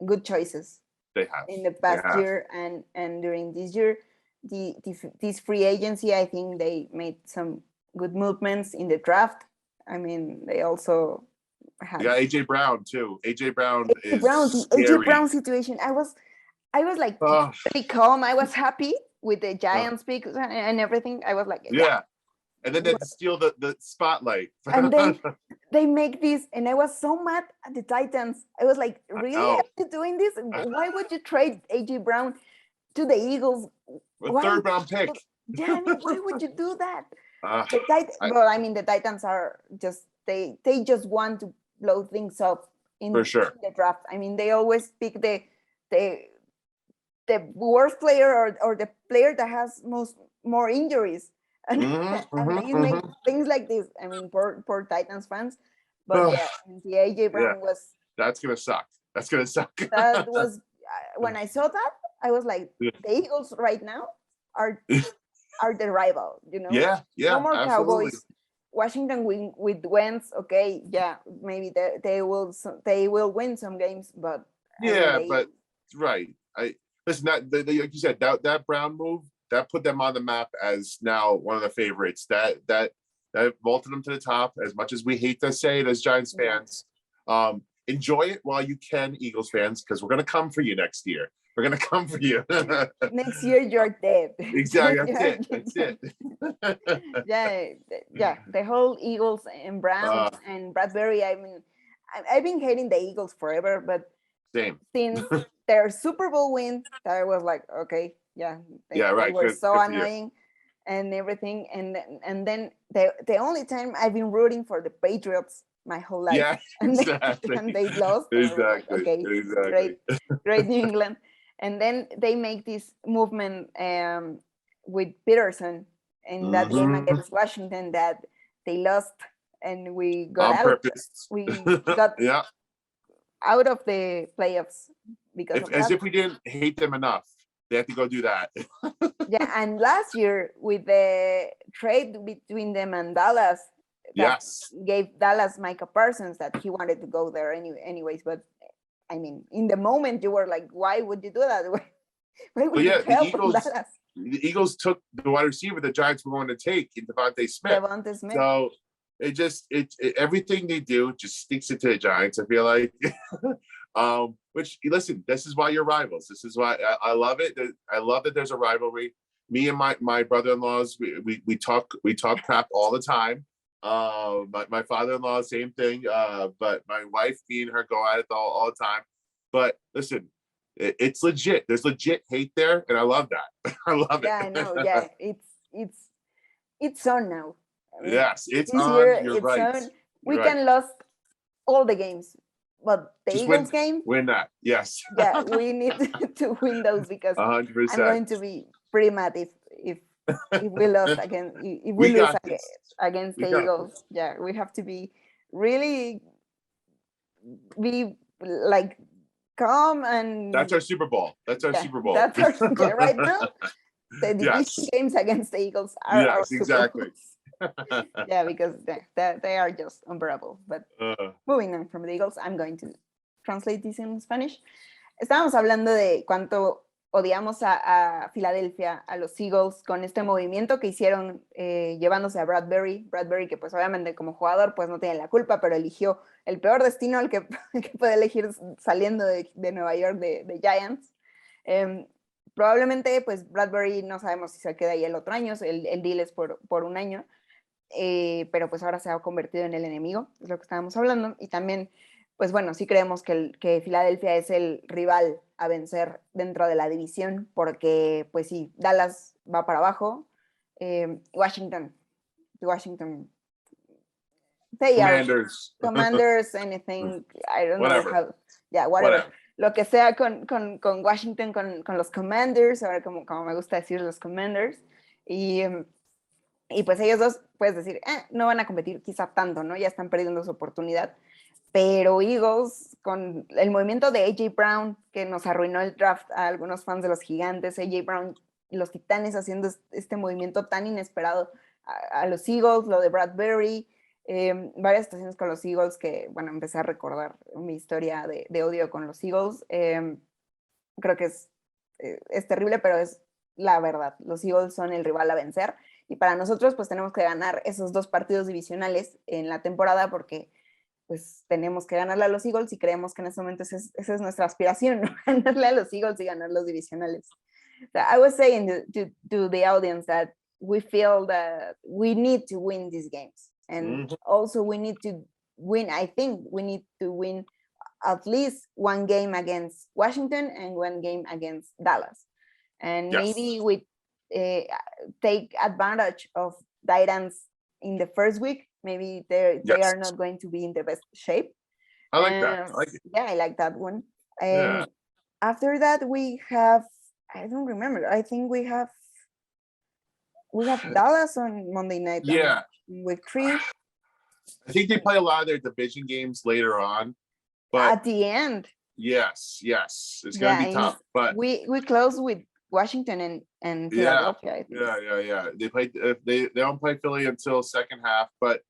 good choices. They have in the past year and during this year. This free agency, I think they made some good movements in the draft. I mean, they also had AJ Brown too. AJ Brown is scary. AJ Brown situation. I was like pretty calm. I was happy with the Giants pick and everything. I was like, And then they steal the spotlight. And then they make this, and I was so mad at the Titans. I was like, really? Are you doing this? Why would you trade AJ Brown to the Eagles? Third round pick. Yeah, I mean, why would you do that? The Titans are just they just want to blow things up in the draft. I mean, they always pick the worst player or the player that has more injuries, and they make things like this. I mean, poor Titans fans. But the AJ Brown was. That's gonna suck. That was when I saw that. I was like, the Eagles right now are the rival, Yeah, no more absolutely. Cowboys. Washington win with Wentz, okay, maybe they will win some games, but right. Listen, like you said, that Brown move that put them on the map as now one of the favorites. That vaulted them to the top. As much as we hate to say it as Giants fans, enjoy it while you can, Eagles fans, because we're gonna come for you next year. We're gonna come for you. Next year you're dead. Exactly. That's it. Yeah. The whole Eagles and Browns and Bradbury. I mean, I've been hating the Eagles forever, but since their Super Bowl win, I was like, okay, they were so annoying and everything. And then the only time I've been rooting for the Patriots my whole life. Yeah, exactly. And they lost. Exactly. Like, okay, exactly. Great New England. And then they make this movement with Peterson in that game against Washington that they lost, and we got on out. Purpose. We got out of the playoffs because of that. As if we didn't hate them enough, they had to go do that. And last year with the trade between them and Dallas, gave Dallas Micah Parsons that he wanted to go there anyways, but. I mean, in the moment, you were like, why would you do that? Why would you help Dallas? The Eagles took the wide receiver the Giants were going to take in Devontae Smith. So everything they do just sticks it to the Giants, I feel like. Which, listen, this is why you're rivals. This is why I love it. I love that there's a rivalry. Me and my brother-in-laws, we talk crap all the time. My father-in-law, same thing. But my wife, me and her go at it all the time. But listen, it's legit. There's legit hate there, and I love that. I love it. Yeah, I know. Yeah, it's on now. I mean, yes, it's on. You're right. We can lose all the games, but the Eagles game, win that. Yes. Yeah, we need to win those because 100%. I'm going to be pretty mad if if we lost against, if We we lose got this. against We the got Eagles, yeah, we have to be really be like calm and That's our Super Bowl. That's our yeah, Super Bowl. that's our yeah, right now. The division Yes. games against the Eagles are our Yes, Super exactly. Bowls. Yeah, because they are just unbearable. But moving on from the Eagles, I'm going to translate this in Spanish. Estábamos hablando de cuánto odiamos a Filadelfia, a los Eagles, con este movimiento que hicieron llevándose a Bradbury, que pues obviamente como jugador pues no tiene la culpa, pero eligió el peor destino al que puede elegir saliendo de Nueva York, de Giants. Probablemente pues Bradbury no sabemos si se queda ahí el otro año, el deal es por un año, pero pues ahora se ha convertido en el enemigo, es lo que estábamos hablando, y también pues bueno, sí creemos que Filadelfia es el rival a vencer dentro de la división, porque pues sí, Dallas va para abajo, Washington, they Commanders. are Commanders, anything, I don't Whatever. know how, yeah, whatever. Lo que sea con Washington, con los Commanders, ahora como me gusta decir los Commanders, y pues ellos dos, puedes decir, no van a competir quizá tanto, ¿no? Ya están perdiendo su oportunidad. Pero Eagles, con el movimiento de A.J. Brown, que nos arruinó el draft a algunos fans de los Gigantes, A.J. Brown y los Titanes haciendo este movimiento tan inesperado a los Eagles, lo de Bradbury, varias situaciones con los Eagles que, bueno, empecé a recordar mi historia de odio con los Eagles. Creo que es terrible, pero es la verdad. Los Eagles son el rival a vencer y para nosotros pues tenemos que ganar esos 2 partidos divisionales en la temporada porque pues tenemos que ganarle a los Eagles y creemos que en este momento esa es nuestra aspiración, ¿no? Ganarle a los Eagles y ganar los divisionales. So I was saying to the audience that we feel that we need to win these games. And also we need to win, I think we need to win at least one game against Washington and one game against Dallas. And maybe we take advantage of Titans in the first week. Maybe they are not going to be in the best shape. I like that. I like it. Yeah, I like that one. And after that, we have, I don't remember. I think we have Dallas on Monday night. Yeah. Week 3. I think they play a lot of their division games later on. But at the end. Yes. It's going to be tough. But we close with Washington and Philadelphia. I think. Yeah. They don't play Philly until second half. But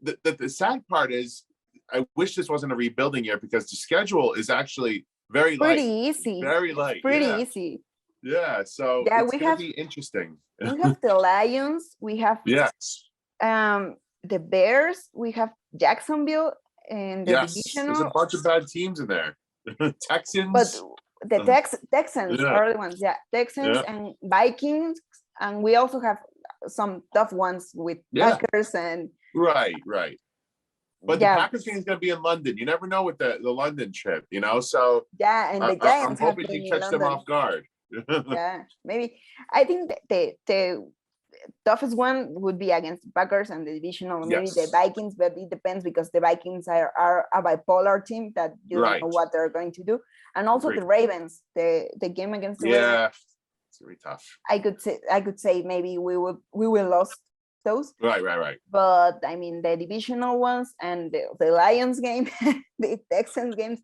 the sad part is, I wish this wasn't a rebuilding year because the schedule is actually very easy. Very light. Pretty easy. Yeah. So it's going to be interesting. We have the Lions. We have the Bears. We have Jacksonville and the divisional. There's a bunch of bad teams in there. Texans. But the Texans are the ones. Yeah, Texans and Vikings, and we also have some tough ones with Packers and. Right. But the Packers game is going to be in London. You never know with the London trip, you know. So and the Giants I'm hoping you catch them off guard. Maybe. I think the toughest one would be against the Packers and the divisional, maybe the Vikings, but it depends because the Vikings are a bipolar team that you don't know what they're going to do. And also the Ravens, the game against the Ravens. It's very tough. I could say maybe we will lose those. Right. But I mean the divisional ones and the Lions game, the Texans games,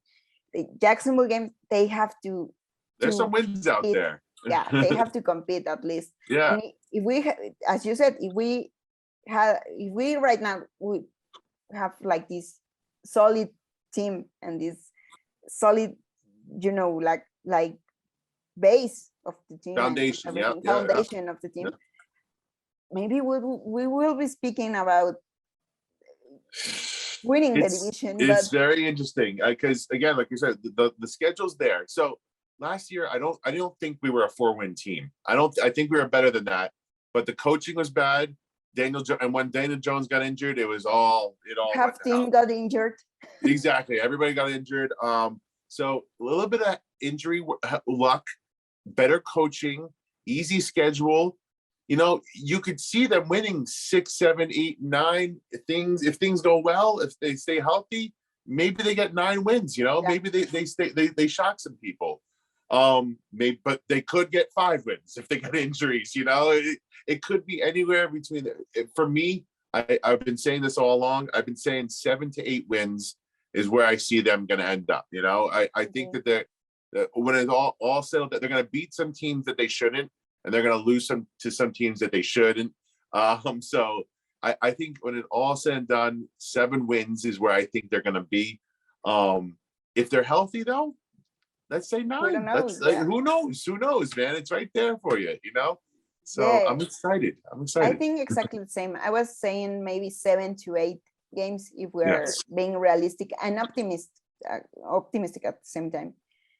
the Jacksonville games, they have to. There's some wins out there. Yeah, they have to compete at least. Yeah. And if we, as you said, if we right now we have like this solid team and this solid, like base of the team, foundation of the team. Maybe we will be speaking about winning the division. It's very interesting because again, like you said, the schedule's there. So last year, I don't think we were a 4-win team. I think we were better than that. But the coaching was bad. And when Daniel Jones got injured, it all half team got injured. Exactly, everybody got injured. So a little bit of injury luck, better coaching, easy schedule. You know, you could see them winning 6, 7, 8, 9 things. If things go well, if they stay healthy, maybe they get 9 wins. You know, maybe they shock some people. Maybe, but they could get 5 wins if they get injuries. You know, it could be anywhere between. For me, I've been saying this all along. I've been saying 7 to 8 wins is where I see them going to end up. You know, I think that when it's all settled, that they're going to beat some teams that they shouldn't, and they're going to lose to some teams that they shouldn't. So I think when it all said and done, 7 wins is where I think they're going to be. If they're healthy, though, let's say 9. Who knows? Who knows, man? It's right there for you, you know? So yeah. I'm excited. I think exactly the same. I was saying maybe 7 to 8 games if we're being realistic and optimistic at the same time.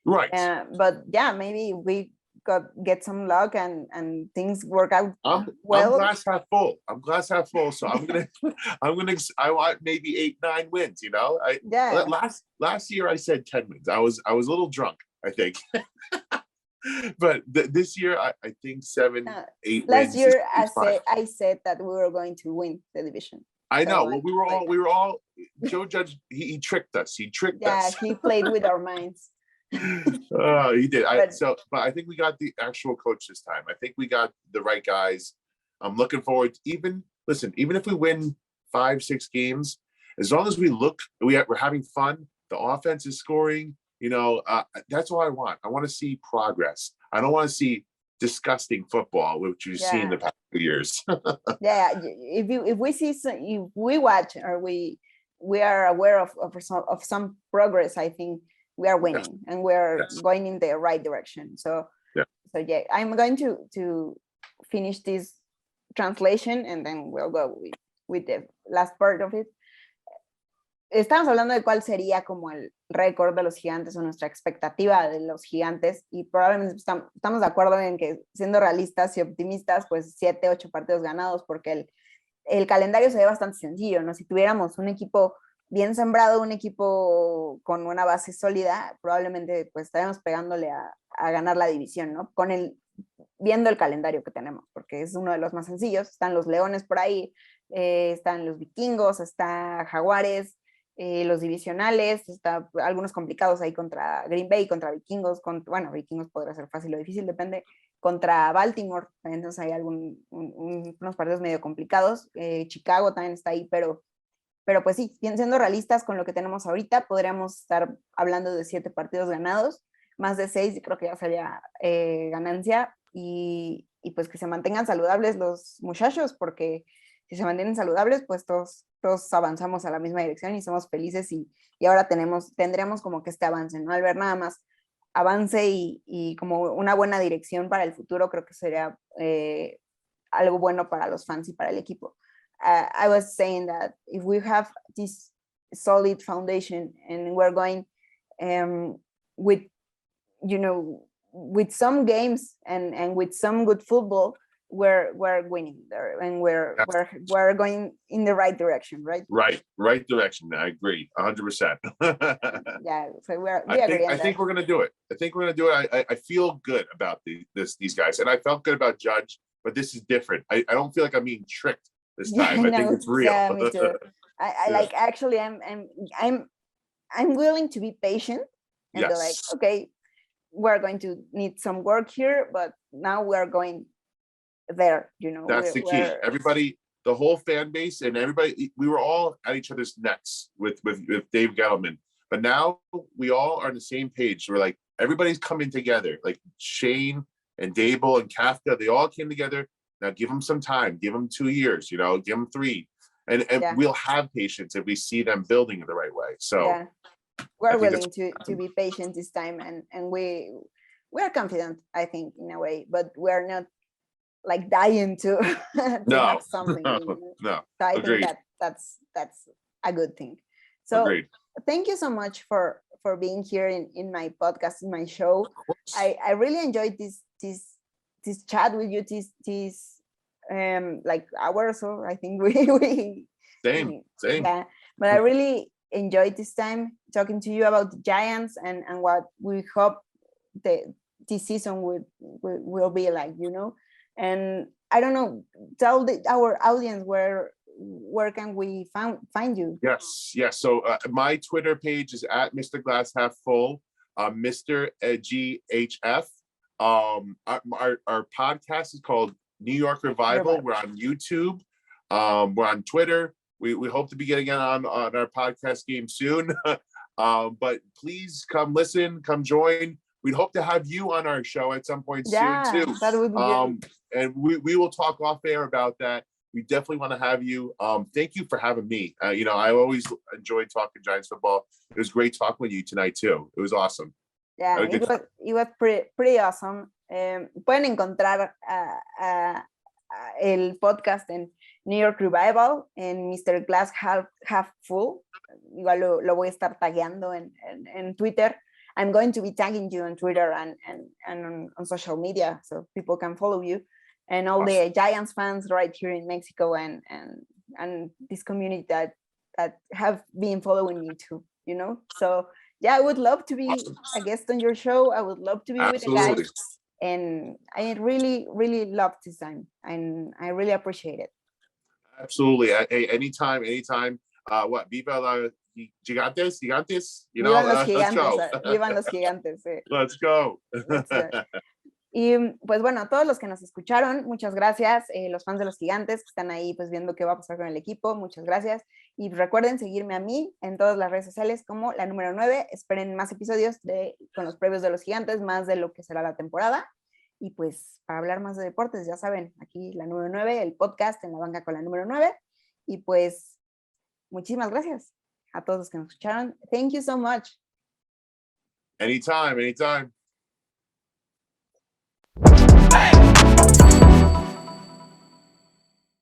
Right. But yeah, maybe we get some luck and things work out well. I'm glass half full. So I want maybe 8, 9 wins, you know? Last year I said 10 wins. I was a little drunk, I think. But this year I think 7, 8 wins. Last year I said that we were going to win the division. I know. Well, we were all Joe Judge, he tricked us. He tricked us. Yeah, he played with our minds. He did. But I think we got the actual coach this time. I think we got the right guys. I'm looking forward to even if we win 5, 6 games, as long as we're having fun, the offense is scoring, you know, that's all I want. I want to see progress. I don't want to see disgusting football, which you've seen the past few years. Yeah, if we watch or we are aware of some progress, I think we are winning and we're going in the right direction. So I'm going to finish this translation and then we'll go with the last part of it. Estamos hablando de cuál sería como el récord de los gigantes o nuestra expectativa de los gigantes y probablemente estamos de acuerdo en que siendo realistas y optimistas, pues 7, 8 partidos ganados porque el calendario se ve bastante sencillo, ¿no? Si tuviéramos un equipo bien sembrado, un equipo con una base sólida, probablemente pues estaremos pegándole a ganar la división, ¿no? Viendo el calendario que tenemos, porque es uno de los más sencillos. Están los Leones por ahí, están los Vikingos, está Jaguares, los divisionales, está algunos complicados ahí contra Green Bay, contra Vikingos, Vikingos podría ser fácil o difícil, depende, contra Baltimore, entonces hay unos partidos medio complicados, Chicago también está ahí, pero pues sí, siendo realistas con lo que tenemos ahorita, podríamos estar hablando de 7 partidos ganados, más de 6 creo que ya sería ganancia, y pues que se mantengan saludables los muchachos, porque si se mantienen saludables, pues todos avanzamos a la misma dirección y somos felices y ahora tendremos como que este avance, ¿no? Al ver nada más avance y como una buena dirección para el futuro, creo que sería algo bueno para los fans y para el equipo. I was saying that if we have this solid foundation and we're going with some games and with some good football, we're winning there and we're going in the right direction, right? Right direction. I agree 100%. Yeah, so we agree. I think we're gonna do it. I feel good about these guys, and I felt good about Judge, but this is different. I don't feel like I'm being tricked this time. I think it's real. Yeah, me too. Actually I'm willing to be patient and be like, okay, we're going to need some work here, but now we're going there, you know. That's the key. Everybody, the whole fan base and everybody, we were all at each other's necks with Dave Gettleman, but now we all are on the same page. We're like, everybody's coming together, like Shane and Dable and Kafka, they all came together. Now give them some time, give them 2 years, you know, give them 3, and we'll have patience if we see them building in the right way. So we're willing to be patient this time, and we are confident, I think, in a way, but we're not like dying to have something. No. So I think that's a good thing. So thank you so much for being here in my podcast, in my show. I really enjoyed this chat with you, this like hour or so. I think we same. Yeah, but I really enjoyed this time talking to you about the Giants and what we hope this season will be like, you know. And I don't know, tell our audience where can we find you? Yes. So my Twitter page is at Mr. Glass Half Full. Mr. GHF. Our podcast is called New York Revival. We're on YouTube. We're on Twitter. We hope to be getting on our podcast game soon. But please come listen, come join. We'd hope to have you on our show at some point soon too. That would be good. And we will talk off air about that. We definitely want to have you. Thank you for having me. I always enjoyed talking Giants football. It was great talking with you tonight too. It was awesome. Yeah, it was pretty awesome. Pueden encontrar el podcast en New York Revival, en Mr. Glass Half Full. Igual lo voy a estar tagueando en Twitter. I'm going to be tagging you on Twitter and on social media so people can follow you. And all the Giants fans right here in Mexico and this community that have been following me too, So yeah, I would love to be a guest on your show. I would love to be with the guys. And I really, really love this time. And I really appreciate it. Absolutely. Hey, anytime. What? Viva la gigantes? Vivan los gigantes. Vivan los gigantes. Let's go. Y pues bueno, a todos los que nos escucharon, muchas gracias. Los fans de los gigantes que están ahí pues viendo qué va a pasar con el equipo, muchas gracias. Y recuerden seguirme a mí en todas las redes sociales como la número 9. Esperen más episodios con los previos de los gigantes, más de lo que será la temporada. Y pues para hablar más de deportes, ya saben, aquí la número 9, el podcast en la banca con la número 9. Y pues muchísimas gracias a todos los que nos escucharon. Thank you so much. Anytime.